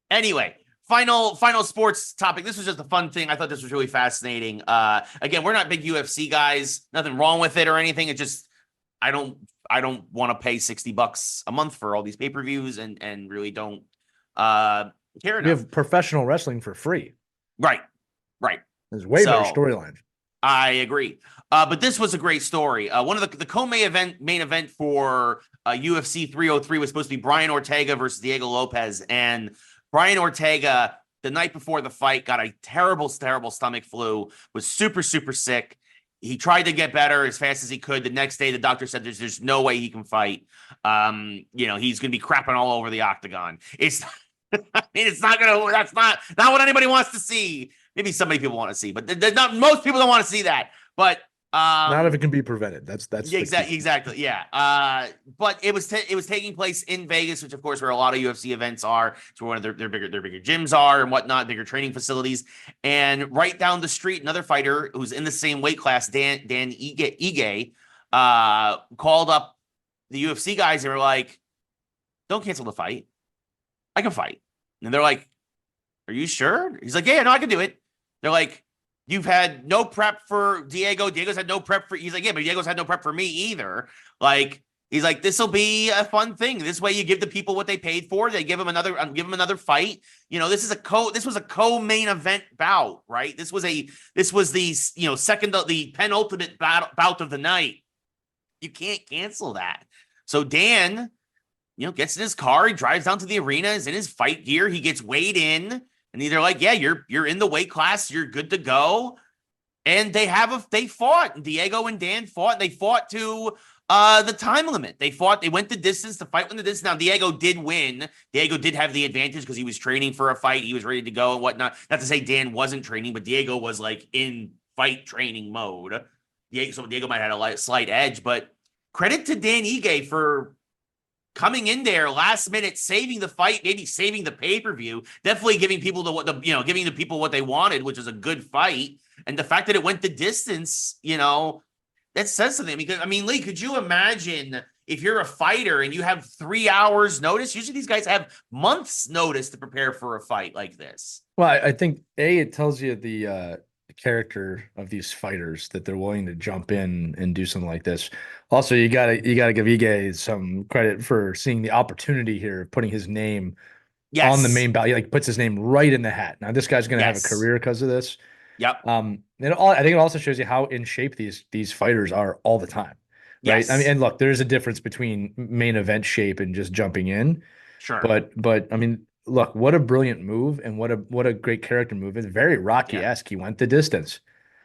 Anyway, final sports topic. This was just a fun thing. I thought this was really fascinating. Again, we're not big UFC guys. Nothing wrong with it or anything. It just I don't want to pay $60 a month for all these pay-per-views and really don't care enough. We have professional wrestling for free. Right. There's way better storylines. I agree. But this was a great story. One of the co-main main event for UFC 303 was supposed to be Brian Ortega versus Diego Lopez. And Brian Ortega, the night before the fight, got a terrible stomach flu, was super sick. He tried to get better as fast as he could. The next day, the doctor said there's no way he can fight. He's going to be crapping all over the octagon. It's, it's not going to. That's not what anybody wants to see. Maybe some people want to see, but not most people don't want to see that. But not if it can be prevented. That's exactly. Yeah. But it was taking place in Vegas, which of course where a lot of UFC events are. It's where one of their bigger gyms are and whatnot, bigger training facilities. And right down the street, another fighter who's in the same weight class, Dan Ige, called up the UFC guys and were like, "Don't cancel the fight. I can fight." And they're like, "Are you sure?" He's like, "Yeah, no, I can do it." They're like, "You've had no prep for Diego. Diego's had no prep for." He's like, "Yeah, but Diego's had no prep for me either." Like, he's like, "This will be a fun thing. This way, you give the people what they paid for. They give them another fight. This was a co-main event bout, right? This was the the penultimate bout of the night. You can't cancel that." So Dan, gets in his car. He drives down to the arena. Is in his fight gear. He gets weighed in. And they're like, "Yeah, you're in the weight class. You're good to go." And they fought. Diego and Dan fought. And they fought to the time limit. They went the distance. The fight went the distance. Now, Diego did win. Diego did have the advantage because he was training for a fight. He was ready to go and whatnot. Not to say Dan wasn't training, but Diego was like in fight training mode. So Diego might have had a slight edge. But credit to Dan Ige for coming in there last minute, saving the fight, maybe saving the pay-per-view, definitely giving people giving the people what they wanted, which is a good fight. And the fact that it went the distance, that says something. Because Lee, could you imagine if you're a fighter and you have 3 hours notice? Usually these guys have months notice to prepare for a fight like this. Well, I think it tells you the character of these fighters that they're willing to jump in and do something like this. Also, you gotta give Ige some credit for seeing the opportunity here, putting his name on the main ballot. He puts his name right in the hat. Now this guy's gonna have a career because of this. Yep. I think it also shows you how in shape these fighters are all the time. Right. Yes. And look, there's a difference between main event shape and just jumping in. Sure. But look, what a brilliant move and what a great character move. It's very Rocky-esque. He went the distance.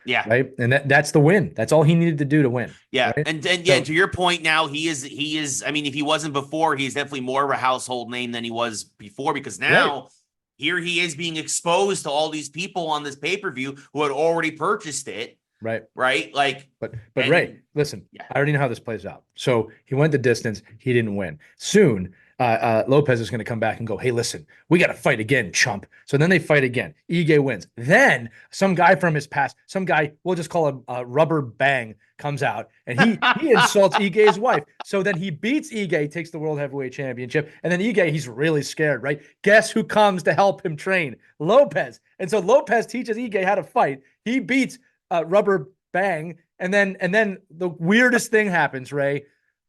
Yeah. Right. And that's the win. That's all he needed to do to win. Yeah. Right? And to your point now, he is, if he wasn't before, he's definitely more of a household name than he was before, because now here he is being exposed to all these people on this pay-per-view who had already purchased it. Right. But Ray, listen, I already know how this plays out. So he went the distance. He didn't win. Soon, Lopez is going to come back and go, "Hey, listen, we got to fight again, chump." So then they fight again. Ige wins. Then some guy from his past, some guy, we'll just call him Rubber Bang, comes out and he insults Ige's wife. So then he beats Ige, takes the World Heavyweight Championship. And then Ige, he's really scared, right? Guess who comes to help him train? Lopez. And so Lopez teaches Ige how to fight. He beats Rubber Bang. And then the weirdest thing happens, Ray.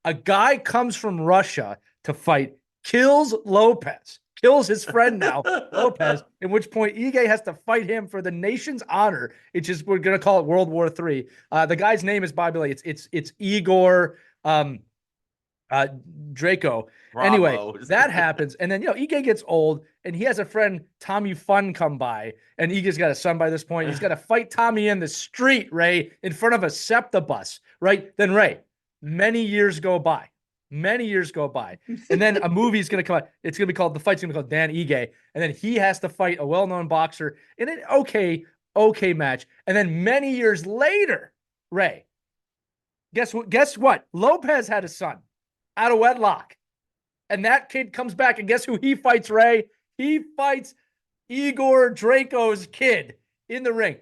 A guy comes from Russia to fight, kills Lopez, kills his friend now, Lopez, at which point Ige has to fight him for the nation's honor. It's just, we're going to call it World War III. The guy's name is, by the way, it's Igor Drago. Bravo. Anyway, that happens. And then, Ige gets old and he has a friend, Tommy Fun, come by. And Ige's got a son by this point. He's got to fight Tommy in the street, Ray, in front of a SEPTA bus, right? Then, Ray, many years go by. And then a movie is going to come out. It's going to be called, the fight's going to be called Dan Ige. And then he has to fight a well-known boxer in an okay match. And then many years later, Ray, guess what? Lopez had a son out of wedlock. And that kid comes back, and guess who he fights, Ray? He fights Igor Draco's kid in the ring.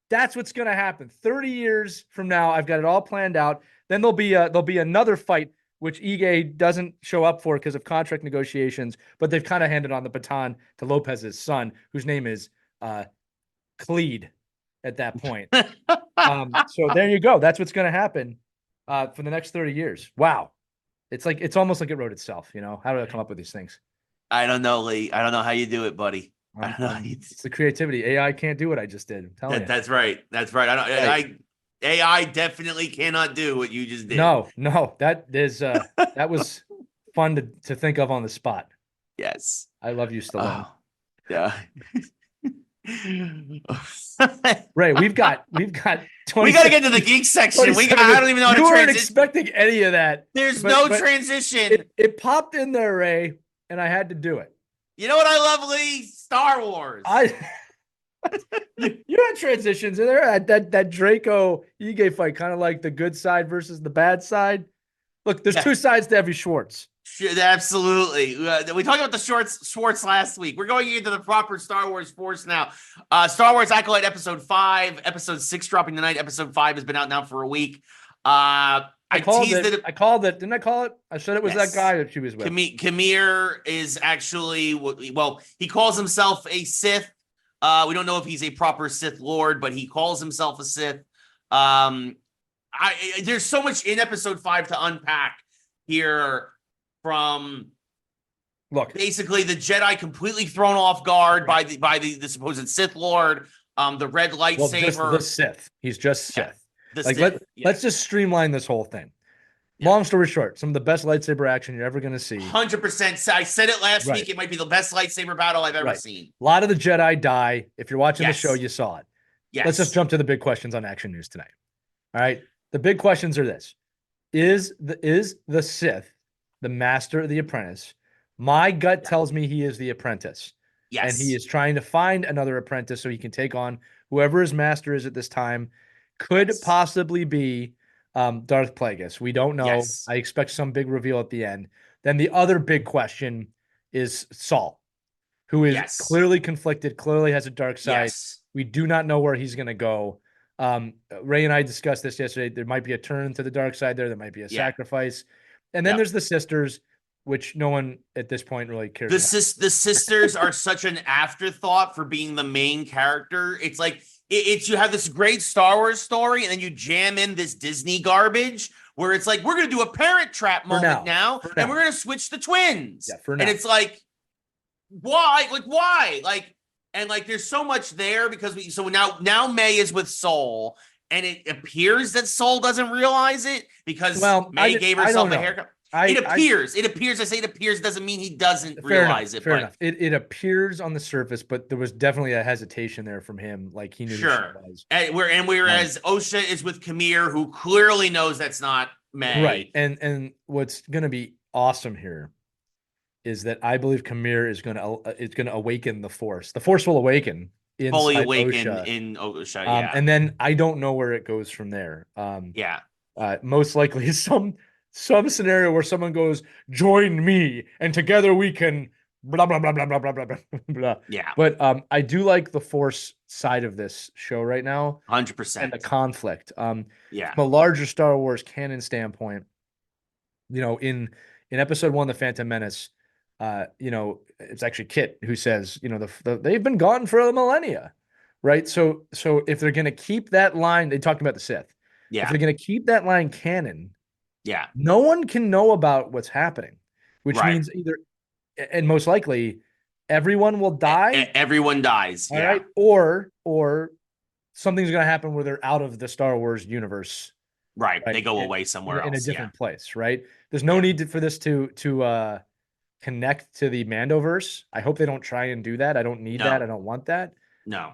That's what's going to happen. 30 years from now, I've got it all planned out. Then there'll be another fight, which Ige doesn't show up for because of contract negotiations, but they've kind of handed on the baton to Lopez's son, whose name is Cleed at that point. So there you go. That's what's going to happen for the next 30 years. Wow. It's almost like it wrote itself. How do I come up with these things? I don't know, Lee. I don't know how you do it, buddy. I don't know. It's the creativity. AI can't do what I just did. I'm telling you. That's right. That's right. AI definitely cannot do what you just did. No, that is that was fun to think of on the spot. Yes. I love you, Stallone. Yeah. Ray, we've got 20 we got to get to the geek section. I don't even know how to transition. You weren't expecting any of that. There's no transition. It popped in there, Ray, and I had to do it. You know what I love, Lee? Star Wars. You had transitions in there. That Draco Ige fight, kind of like the good side versus the bad side. Look, there's two sides to every Schwartz. Absolutely. We talked about the Schwartz last week. We're going into the proper Star Wars force now. Star Wars Acolyte Episode 5, Episode 6 dropping tonight. Episode 5 has been out now for a week. I called it. I called it. Didn't I call it? I said it was that guy that she was with. Kamir is actually, he calls himself a Sith. We don't know if he's a proper Sith Lord, but he calls himself a Sith. There's so much in Episode 5 to unpack here. From basically the Jedi completely thrown off guard by the supposed Sith Lord, the red lightsaber. Well, the Sith. He's just Sith. Let's just streamline this whole thing. Long story short, some of the best lightsaber action you're ever going to see. 100%. I said it last week. It might be the best lightsaber battle I've ever seen. A lot of the Jedi die. If you're watching the show, you saw it. Yes. Let's just jump to the big questions on Action News tonight. All right. The big questions are this: Is the Sith the master of the apprentice? My gut tells me he is the apprentice. Yes. And he is trying to find another apprentice so he can take on whoever his master is at this time. Could possibly be Darth Plagueis. We don't know. Yes. I expect some big reveal at the end. Then the other big question is Saul, who is clearly conflicted, clearly has a dark side. Yes. We do not know where he's going to go. Ray and I discussed this yesterday. There might be a turn to the dark side there. There might be a sacrifice. And then there's the sisters, which no one at this point really cares about. The sisters are such an afterthought for being the main character. It's like you have this great Star Wars story, and then you jam in this Disney garbage where it's like, we're going to do a Parent Trap moment now, and we're going to switch the twins. Yeah, for now. And it's like, why? Like, why? And there's so much there because now May is with Soul. And it appears that Soul doesn't realize it because May gave herself a haircut. It appears. I say it appears doesn't mean he doesn't realize it. Fair enough. It appears on the surface, but there was definitely a hesitation there from him. Like he knew who she was. Whereas Osha is with Kamir, who clearly knows that's not May. Right. And what's going to be awesome here is that I believe Kamir is going to awaken the Force. The Force will awaken. Fully awakened in Osha, and then I don't know where it goes from there. Most likely some scenario where someone goes, "Join me, and together we can." Blah blah blah blah blah blah blah blah. Yeah, but I do like the Force side of this show right now. 100%. And the conflict. From a larger Star Wars canon standpoint, in Episode 1, The Phantom Menace. It's actually Kit who says, they've been gone for a millennia, right? So if they're going to keep that line, they talked about the Sith. Yeah. If they're going to keep that line canon, no one can know about what's happening, which means either, and most likely, everyone will die. Everyone dies. All right. Or something's going to happen where they're out of the Star Wars universe. Right. They go away somewhere else. In a different place, right? There's no need for this to connect to the Mandoverse. I hope they don't try and do that. I don't need that. I don't want that. No.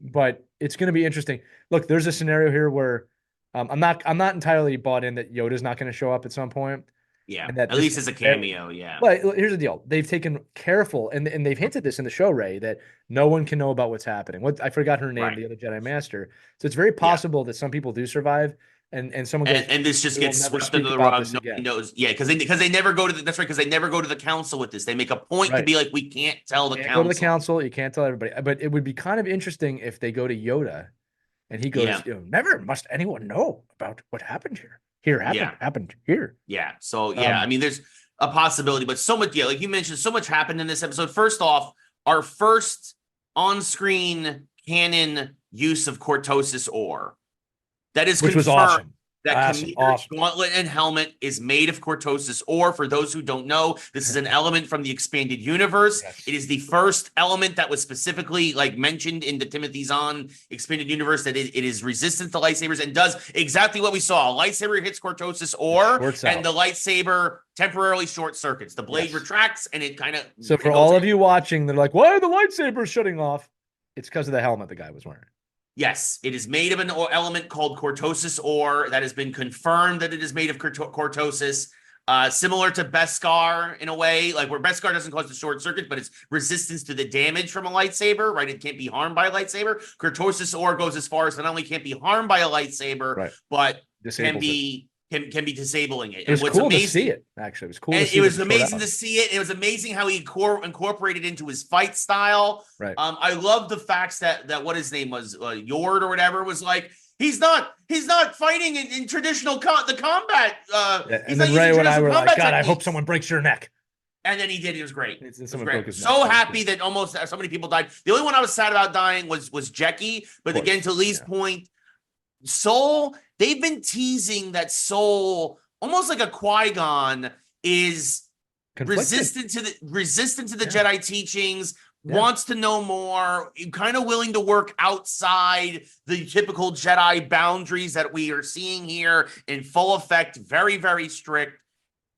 But it's going to be interesting. Look, there's a scenario here where I'm not entirely bought in that Yoda's not going to show up at some point. Yeah. And at least as a cameo. But here's the deal. They've taken careful, and they've hinted this in the show, Ray, that no one can know about what's happening. I forgot her name, the other Jedi Master. So it's very possible that some people do survive. And someone goes, and this just gets swept under the rug. Nobody knows. Yeah, because they never go to the, that's right, because they never go to the council with this. They make a point to be like, we can't tell the council. Go to the council, you can't tell everybody. But it would be kind of interesting if they go to Yoda and he goes, never must anyone know about what happened here. Happened here. Yeah. So I mean, there's a possibility, but so much, like you mentioned, so much happened in this episode. First off, our first on-screen canon use of Cortosis ore. That is which confirmed. was awesome. that Commen's gauntlet and helmet is made of cortosis ore. For those who don't know, this is an element from the expanded universe. Yes. It is the first element that was specifically mentioned in the Timothy Zahn expanded universe, that it is resistant to lightsabers and does exactly what we saw. A lightsaber hits cortosis ore, and the lightsaber temporarily short circuits. The blade retracts, and it kind of... So for all of you watching, they're like, why are the lightsabers shutting off? It's because of the helmet the guy was wearing. Yes, it is made of an element called cortosis ore that has been confirmed that it is made of cortosis, similar to Beskar in a way, where Beskar doesn't cause the short circuit, but it's resistance to the damage from a lightsaber, right? It can't be harmed by a lightsaber. Cortosis ore goes as far as not only can't be harmed by a lightsaber, but can be disabling it. It was cool to see it, actually. It was cool to see it. It was amazing to see it. It was amazing how he incorporated into his fight style. Right. I love the facts that what his name was, Yord or whatever, was like, he's not fighting in traditional combat. And then Ray and I were like, God, I hope someone breaks your neck. And then he did. It was great. So happy that almost so many people died. The only one I was sad about dying was Jecki. But again, to Lee's point, Soul, they've been teasing that Soul, almost like a Qui-Gon, is resistant to the Jedi teachings, wants to know more, kind of willing to work outside the typical Jedi boundaries that we are seeing here in full effect, very, very strict.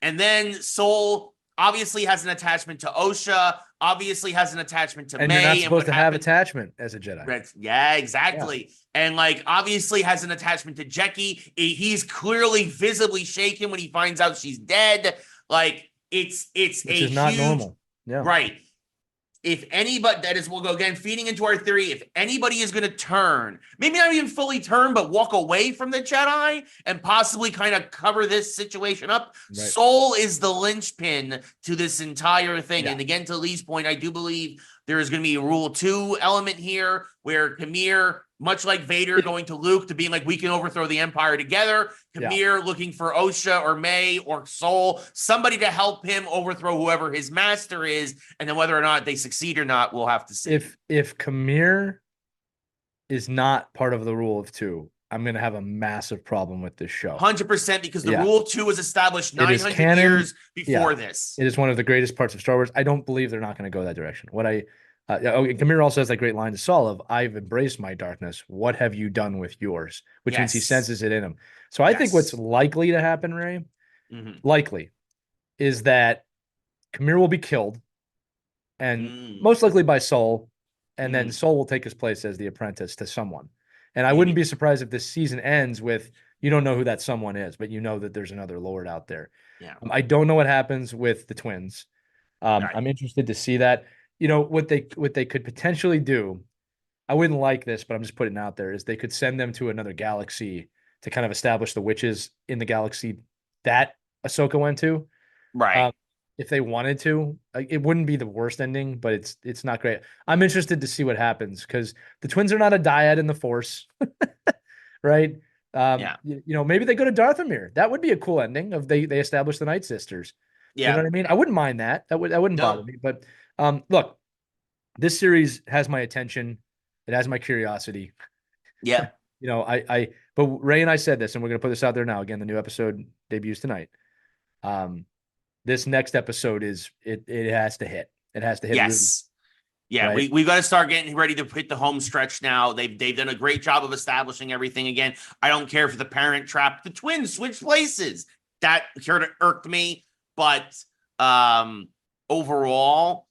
And then Soul obviously has an attachment to Osha, obviously has an attachment to May. And you're not supposed to have attachment as a Jedi. Yeah, exactly. Yeah. And obviously has an attachment to Jecki. He's clearly visibly shaken when he finds out she's dead. Which is not normal. Yeah. Right. If anybody, we'll go again, feeding into our theory, if anybody is going to turn, maybe not even fully turn, but walk away from the Jedi and possibly kind of cover this situation up, Soul is the linchpin to this entire thing. Yeah. And again, to Lee's point, I do believe there is going to be a Rule 2 element here where Kamir, much like Vader going to Luke to being like, we can overthrow the Empire together, Kamir looking for Osha or May or Soul, somebody to help him overthrow whoever his master is, and then whether or not they succeed or not, we'll have to see. If Kamir is not part of the Rule of 2, I'm going to have a massive problem with this show. 100%, because the Rule of 2 was established 900 years before this. It is one of the greatest parts of Star Wars. I don't believe they're not going to go that direction. Kamir also has that great line to Saul of, I've embraced my darkness. What have you done with yours? Which means he senses it in him. So I think what's likely to happen, Ray, is that Kamir will be killed, and most likely by Soul, and then Soul will take his place as the apprentice to someone. And I wouldn't be surprised if this season ends with, you don't know who that someone is, but you know that there's another Lord out there. Yeah. I don't know what happens with the twins. I'm interested to see that. You know, what they could potentially do, I wouldn't like this, but I'm just putting it out there, is they could send them to another galaxy to kind of establish the witches in the galaxy that Ahsoka went to. Right. If they wanted to, it wouldn't be the worst ending, but it's not great. I'm interested to see what happens, because the twins are not a dyad in the Force, right? You know, maybe they go to Dathomir. That would be a cool ending. Of they establish the Night Sisters. Yeah. You know what I mean? I wouldn't mind that. That wouldn't bother me. But look, this series has my attention. It has my curiosity. Yeah. You know, but Ray and I said this, and we're going to put this out there now. Again, the new episode debuts tonight. This next episode it has to hit. It has to hit. Yes. Really, yeah. right? We've got to start getting ready to hit the home stretch now. They've done a great job of establishing everything again. I don't care if the parent trap, the twins switch places. That sort of irked me, but overall,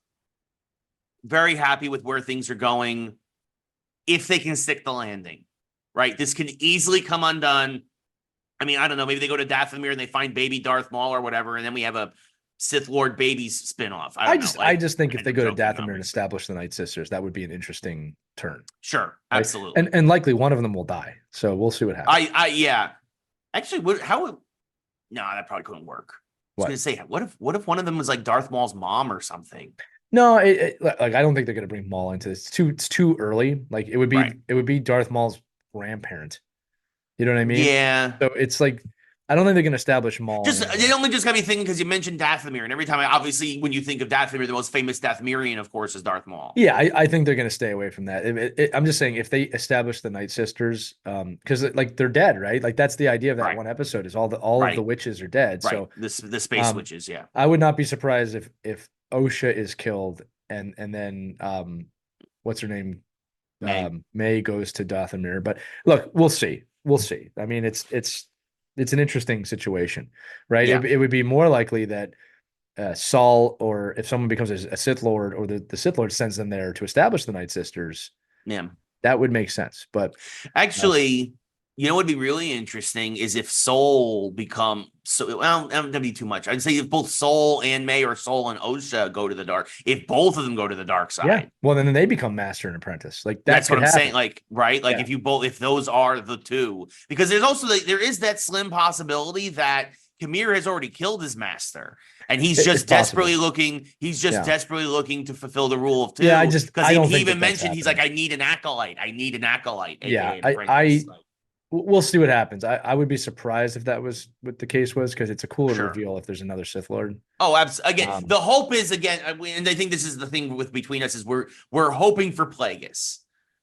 very happy with where things are going. If they can stick the landing, right? This can easily come undone. I mean, I don't know. Maybe they go to Dathomir and they find baby Darth Maul or whatever, and then we have a Sith Lord babies spinoff. I just think if they go to Dathomir and establish the Night Sisters, that would be an interesting turn. Sure, absolutely, right? And likely one of them will die. So we'll see what happens. Actually, no, that probably couldn't work. I was going to say, what if one of them was like Darth Maul's mom or something? No, I don't think they're going to bring Maul into this. It's too early. Like it would be Darth Maul's grandparent. You know what I mean? Yeah. So it's like, I don't think they can establish Maul. It only just got me thinking because you mentioned Dathomir, and every time obviously when you think of Dathomir, the most famous Dathomirian, of course, is Darth Maul. Yeah, I think they're going to stay away from that. I'm just saying if they establish the Night Sisters, because like they're dead, right? Like that's the idea of that one episode is all of the witches are dead. Right. So the space witches, yeah. I would not be surprised if Osha is killed and then what's her name? May goes to Dathomir. But look, we'll see. I mean, it's an interesting situation, right? Yeah. It would be more likely that Saul, or if someone becomes a Sith Lord, or the Sith Lord sends them there to establish the Night Sisters. Yeah, that would make sense. But actually, what would be really interesting is if Soul become that'd be too much. I'd say if both Soul and May, or Soul and Osha go to the dark, if both of them go to the dark side, yeah. Well, then they become master and apprentice. Like that's what I'm saying. Like, right? Like if those are the two, because there's also there is that slim possibility that Kamir has already killed his master, and he's just desperately looking. He's just desperately looking to fulfill the rule of two. Yeah, because he even mentioned he's like, I need an acolyte. Yeah, we'll see what happens. I would be surprised if that was what the case was, because it's a cooler reveal if there's another Sith Lord. Oh, absolutely. Again, the hope is and I think this is the thing between us is we're hoping for Plagueis.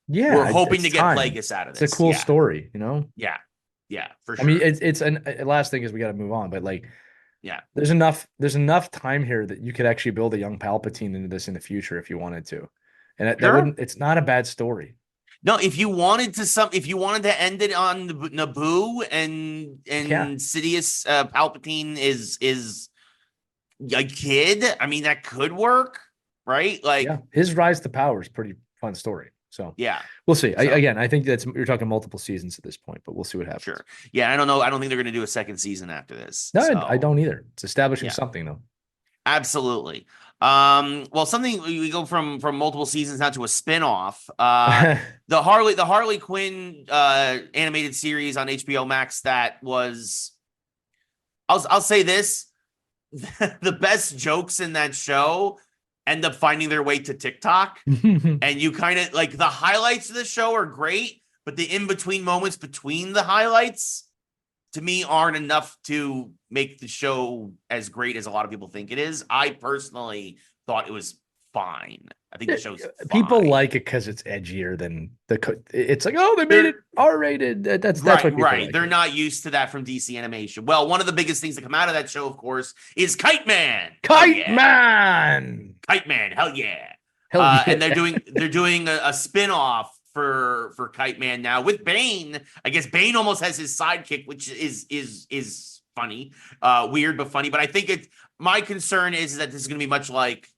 Yeah, we're hoping to get Plagueis out of this. It's a cool story, Yeah, for sure. I mean, it's last thing is we got to move on, but like, yeah, there's enough time here that you could actually build a young Palpatine into this in the future if you wanted to, and that wouldn't. It's not a bad story. No, if you wanted to end it on Naboo and Sidious Palpatine is a kid, I mean that could work, right? Like his rise to power is pretty fun story. So yeah, we'll see. I think you're talking multiple seasons at this point, but we'll see what happens. Sure. Yeah, I don't know. I don't think they're going to do a second season after this. No, I don't either. It's establishing something though. Absolutely. Well, something we go from multiple seasons now to a spin-off. The Harley Quinn animated series on HBO Max that was, I'll say this, the best jokes in that show end up finding their way to TikTok. And you kind of like the highlights of the show are great, but the in-between moments between the highlights to me aren't enough to make the show as great as a lot of people think it is. I personally thought it was fine. I think the show's fine. People like it because it's edgier than it's like, oh, they made it R-rated. That's what people like. They're not used to that from DC Animation. Well, one of the biggest things that come out of that show, of course, is Kite Man. Hell yeah. And they're doing a spin-off for Kite Man now with Bane. I guess Bane almost has his sidekick, which is funny, weird but funny. But I think my concern is that this is going to be much like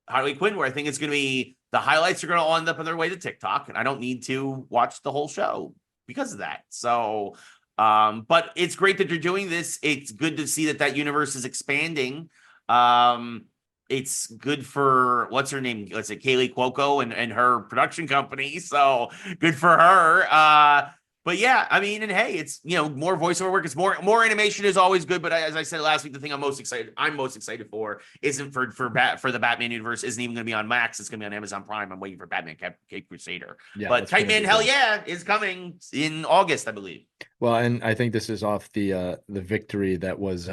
Harley Quinn, where I think it's going to be the highlights are going to end up on their way to TikTok, and I don't need to watch the whole show because of that. So, but it's great that they're doing this. It's good to see that universe is expanding. It's good for what's her name? Let's say Kaylee Cuoco and her production company. So good for her. But yeah, I mean, and hey, it's more voiceover work. It's more animation is always good. But as I said last week, the thing I'm most excited for isn't for the Batman universe. Isn't even going to be on Max. It's going to be on Amazon Prime. I'm waiting for Batman Cape Crusader. Yeah, but Kite Man, hell yeah, is coming in August, I believe. Well, and I think this is off the victory that was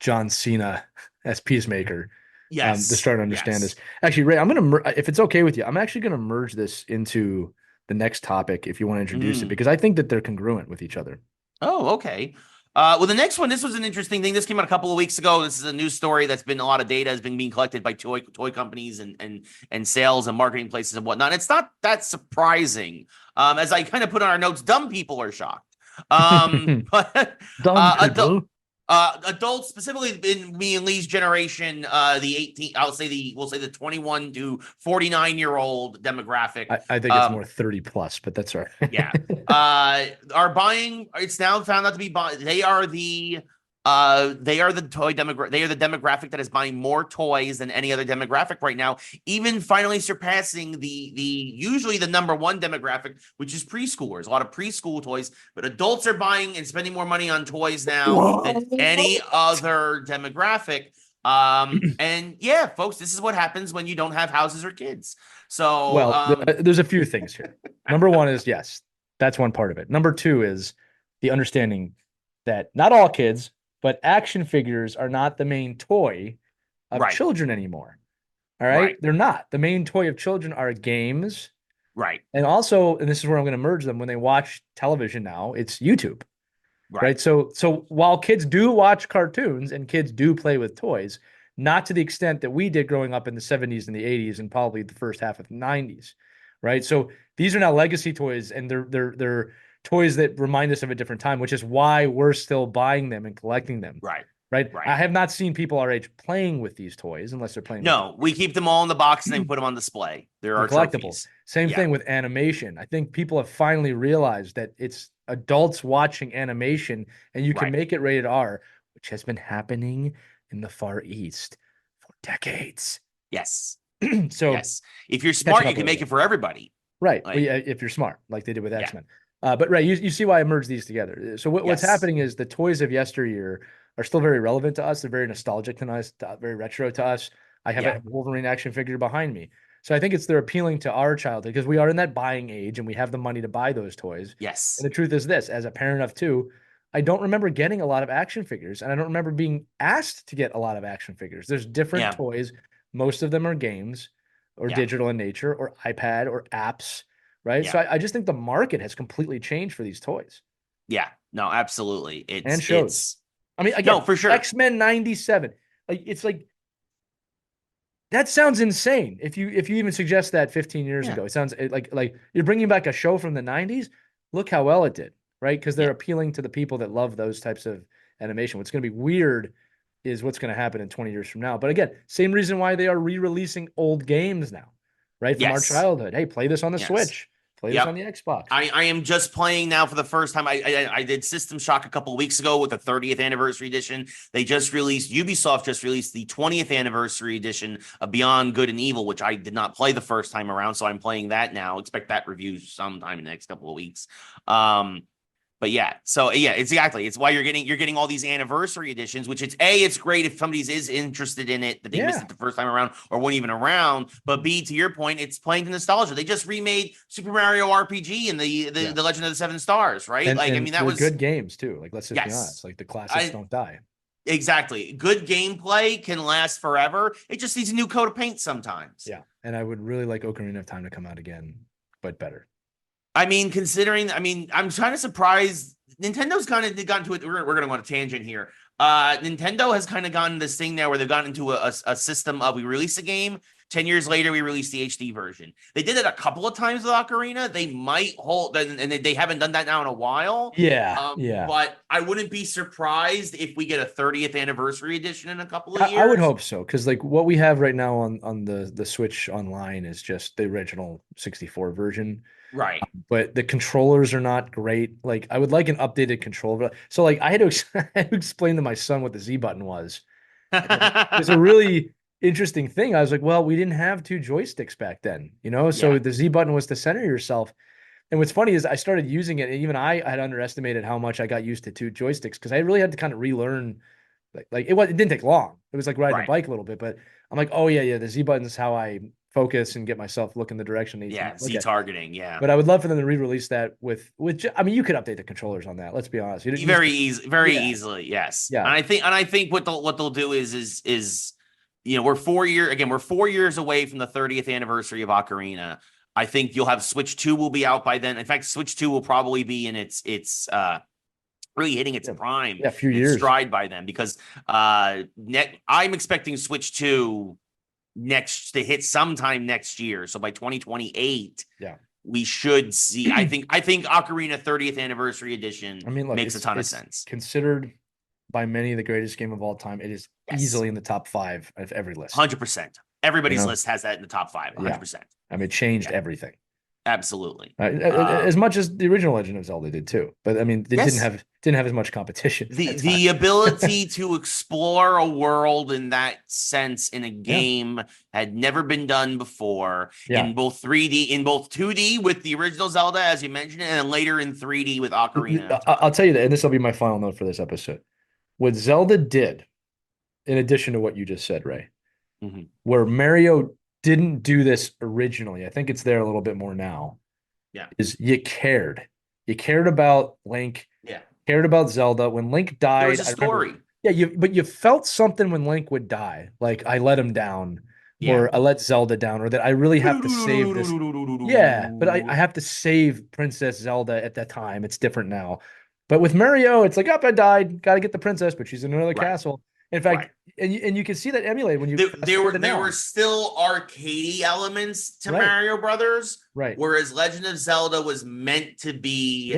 John Cena as Peacemaker. Yes, to start to understand this. Actually, Ray, I'm gonna if it's okay with you, I'm actually gonna merge this into the next topic if you want to introduce it, because I think that they're congruent with each other. Oh, okay. Well, the next one, this was an interesting thing. This came out a couple of weeks ago. This is a news story that's been a lot of data has been being collected by toy companies and sales and marketing places and whatnot. It's not that surprising. As I kind of put on our notes, dumb people are shocked. But dumb people. Adults, specifically in me and Lee's generation, the 18, we'll say the 21 to 49-year-old demographic. I think it's more 30 plus, but that's all right. Yeah. Are buying, it's now found out to be they are the toy demographic. They are the demographic that is buying more toys than any other demographic right now, even finally surpassing the usually the number one demographic, which is preschoolers. A lot of preschool toys, but adults are buying and spending more money on toys now than any other demographic. And yeah, folks, this is what happens when you don't have houses or kids. So, there's a few things here. Number one is, yes, that's one part of it. Number two is the understanding that not all kids, but action figures are not the main toy of children anymore. All right? They're not. The main toy of children are games. Right. And also, and this is where I'm going to merge them, when they watch television now, it's YouTube. Right. So while kids do watch cartoons and kids do play with toys, not to the extent that we did growing up in the 70s and the 80s and probably the first half of the 90s. Right. So these are now legacy toys, and they're toys that remind us of a different time, which is why we're still buying them and collecting them. Right. I have not seen people our age playing with these toys unless they're playing. No, we keep them all in the box and then put them on display. They're our collectibles. Trophies. Same thing with animation. I think people have finally realized that it's adults watching animation, and you can make it rated R, which has been happening in the Far East for decades. Yes. So yes, if you're smart, you can make it for everybody. Right. Like, if you're smart, like they did with X-Men. But you see why I merged these together. So what's happening is the toys of yesteryear are still very relevant to us. They're very nostalgic to us, very retro to us. I have a Wolverine action figure behind me. So I think they're appealing to our childhood because we are in that buying age and we have the money to buy those toys. Yes. And the truth is this, as a parent of two, I don't remember getting a lot of action figures, and I don't remember being asked to get a lot of action figures. There's different toys. Most of them are games or digital in nature or iPad or apps, right? So I just think the market has completely changed for these toys. Yeah, no, absolutely. And shows. I mean, again, no, for sure. X-Men 97. It's like, that sounds insane. If you even suggest that 15 years ago, it sounds like you're bringing back a show from the 90s. Look how well it did, right? Because they're appealing to the people that love those types of animation. What's going to be weird is what's going to happen in 20 years from now. But again, same reason why they are re-releasing old games now, right? From our childhood. Hey, play this on the Switch. Play this on the Xbox. I am just playing now for the first time. I did System Shock a couple of weeks ago with the 30th anniversary edition. Ubisoft just released the 20th anniversary edition of Beyond Good and Evil, which I did not play the first time around. So I'm playing that now. Expect that review sometime in the next couple of weeks. But it's why you're getting all these anniversary editions, which it's great if somebody is interested in it, that they missed it the first time around or weren't even around. But B, to your point, it's playing to nostalgia. They just remade Super Mario RPG and the Legend of the Seven Stars, right? And that was good games too. Like, let's just be honest, like the classics don't die. Exactly. Good gameplay can last forever. It just needs a new coat of paint sometimes. Yeah. And I would really like Ocarina of Time to come out again, but better. I'm kind of surprised. Nintendo's kind of gotten to it. We're going to go on a tangent here. Nintendo has kind of gotten this thing now where they've gotten into a system of, we release a game, 10 years later, we release the HD version. They did it a couple of times with Ocarina. They might hold, and they haven't done that now in a while. But I wouldn't be surprised if we get a 30th anniversary edition in a couple of years. I would hope so, because like what we have right now on the Switch Online is just the original 64 version. Right. But the controllers are not great. Like, I would like an updated controller. So like I had to explain to my son what the Z button was. It's a really interesting thing. I was like, well, we didn't have two joysticks back then, so the Z button was to center yourself. And what's funny is I started using it, and even I had underestimated how much I got used to two joysticks, because I really had to kind of relearn. Like it didn't take long. It was like riding a bike a little bit, but I'm like, oh yeah, the Z button is how I focus and get myself looking the direction. Z targeting. But I would love for them to re-release that with. I mean, you could update the controllers on that. Let's be honest. Very easily. Yes. Yeah. And I think what they'll do is we're 4 years away from the 30th anniversary of Ocarina. I think you'll have Switch 2 will be out by then. In fact, Switch 2 will probably be in its really hitting its prime, a few years stride by then, because I'm expecting Switch 2 to hit sometime next year. So by 2028, we should see. I think Ocarina 30th anniversary edition makes a ton of sense. Considered by many the greatest game of all time. It is easily in the top 5 of every list. 100%. Everybody's list has that in the top 5. 100%. I mean, it changed everything. Absolutely. As much as the original Legend of Zelda did too. But I mean, they didn't have as much competition. The ability to explore a world in that sense in a game had never been done before in both 2D with the original Zelda, as you mentioned, and then later in 3D with Ocarina. I'll tell you that, and this will be my final note for this episode. What Zelda did, in addition to what you just said, Ray, where Mario didn't do this originally, I think it's there a little bit more now, is you cared about Link. cared about Zelda. When Link died, there was a story. But you felt something when Link would die. Like, I let him down, or I let Zelda down, or that I really have to save this. Yeah, but I have to save Princess Zelda at that time. It's different now. But with Mario, it's like, I died. Got to get the princess, but she's in another castle. In fact, and you can see that emulated when you there were still arcadey elements to Mario Brothers, right? Whereas Legend of Zelda was meant to be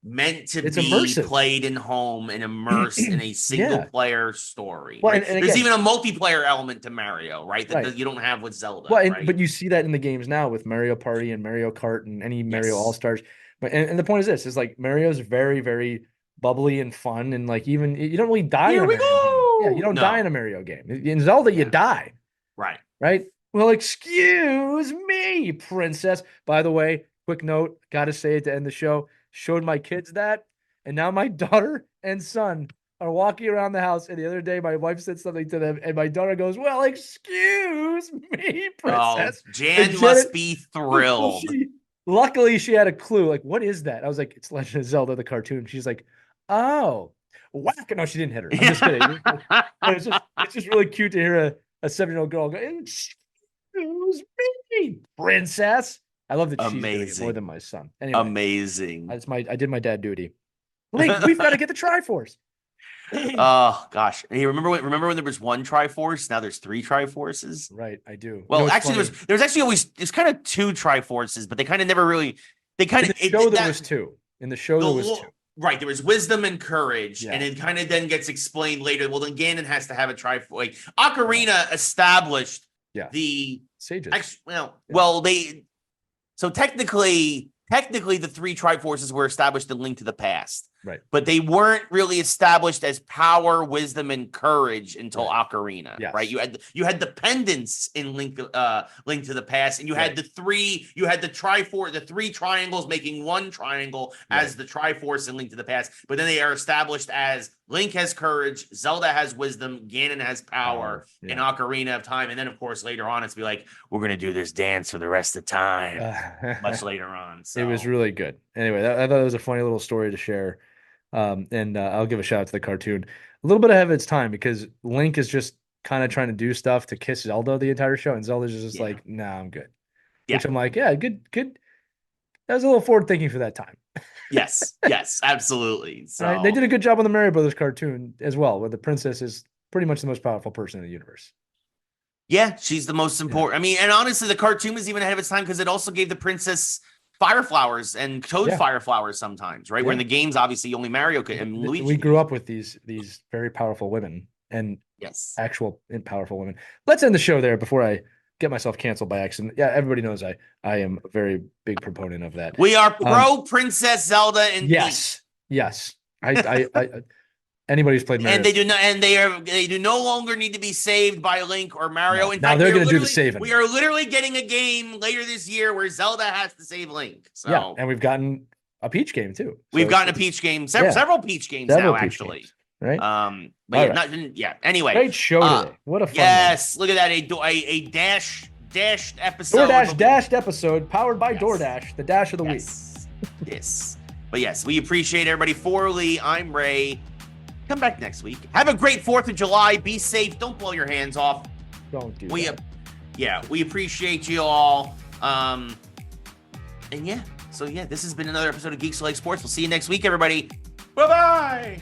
immersive. Played in home and immersed in a single player story. Well, right? and there's even a multiplayer element to Mario, right? That you don't have with Zelda. Well, but you see that in the games now with Mario Party and Mario Kart and any Mario All-Stars. But and the point is this: is like Mario's very, very bubbly and fun, and like even you don't really die. Here we go. Yeah, you don't die in a Mario game. In Zelda, you die. Right. Well, excuse me, princess. By the way, quick note: got to say it to end the show. Showed my kids that, and now my daughter and son are walking around the house. And the other day, my wife said something to them, and my daughter goes, "Well, excuse me, princess." Oh, Jan must be thrilled. Luckily, she had a clue. Like, what is that? I was like, "It's Legend of Zelda, the cartoon." She's like, "Oh, whack!" No, she didn't hit her. I'm just kidding. It's just really cute to hear a 7-year-old girl go, "Excuse me, princess." I love that she's doing it more than my son. Anyway, amazing. I did my dad duty. Link, we've got to get the Triforce. Oh gosh, hey, remember when there was one Triforce? Now there's 3 Triforces. Right, I do. Well, actually, there's actually always kind of 2 Triforces, but they kind of never really. They kind of there was 2. In the show, there was 2. Right, there was wisdom and courage, and it kind of then gets explained later. Well, then Ganon has to have a Triforce. Like, Ocarina established the sages. So technically, the 3 Triforces were established in Link to the Past. Right. But they weren't really established as power, wisdom, and courage until Ocarina. Yes. Right. You had the pendants in Link to the Past, and you had the 3 triangles making one triangle as the Triforce in Link to the Past. But then they are established as Link has courage, Zelda has wisdom, Ganon has power, in Ocarina of Time. And then, of course, later on, it's be like, we're going to do this dance for the rest of time, much later on. So. It was really good. Anyway, I thought it was a funny little story to share. And I'll give a shout out to the cartoon. A little bit ahead of its time because Link is just kind of trying to do stuff to kiss Zelda the entire show. And Zelda's just like, nah, I'm good. Which I'm like, yeah, good. That was a little forward thinking for that time. Yes, absolutely. So they did a good job on the Mario Brothers cartoon as well, where the princess is pretty much the most powerful person in the universe. Yeah, she's the most important. I mean, and honestly, the cartoon was even ahead of its time because it also gave the princess fire flowers and Toad fire flowers sometimes, right? Where in the games, obviously, only Mario could and Luigi. We grew up with these very powerful women and actual and powerful women. Let's end the show there before I get myself canceled by accident. Yeah, everybody knows I am a very big proponent of that. We are pro Princess Zelda and yes. I anybody who's played Mario, and they do no longer need to be saved by Link or Mario. In fact, they're going to do the saving. We are literally getting a game later this year where Zelda has to save Link. So yeah, and we've gotten a Peach game too. We've gotten a Peach game, several Peach games now, actually. Right. Anyway, great show today. What a fun one. Look at that, a dashed episode. DoorDash dashed episode powered by DoorDash, the dash of the week. Yes. But yes, we appreciate everybody. For Lee, I'm Ray. Come back next week. Have a great 4th of July. Be safe. Don't blow your hands off. Don't do that. We appreciate you all. This has been another episode of Geeks Like Sports. We'll see you next week, everybody. Bye-bye.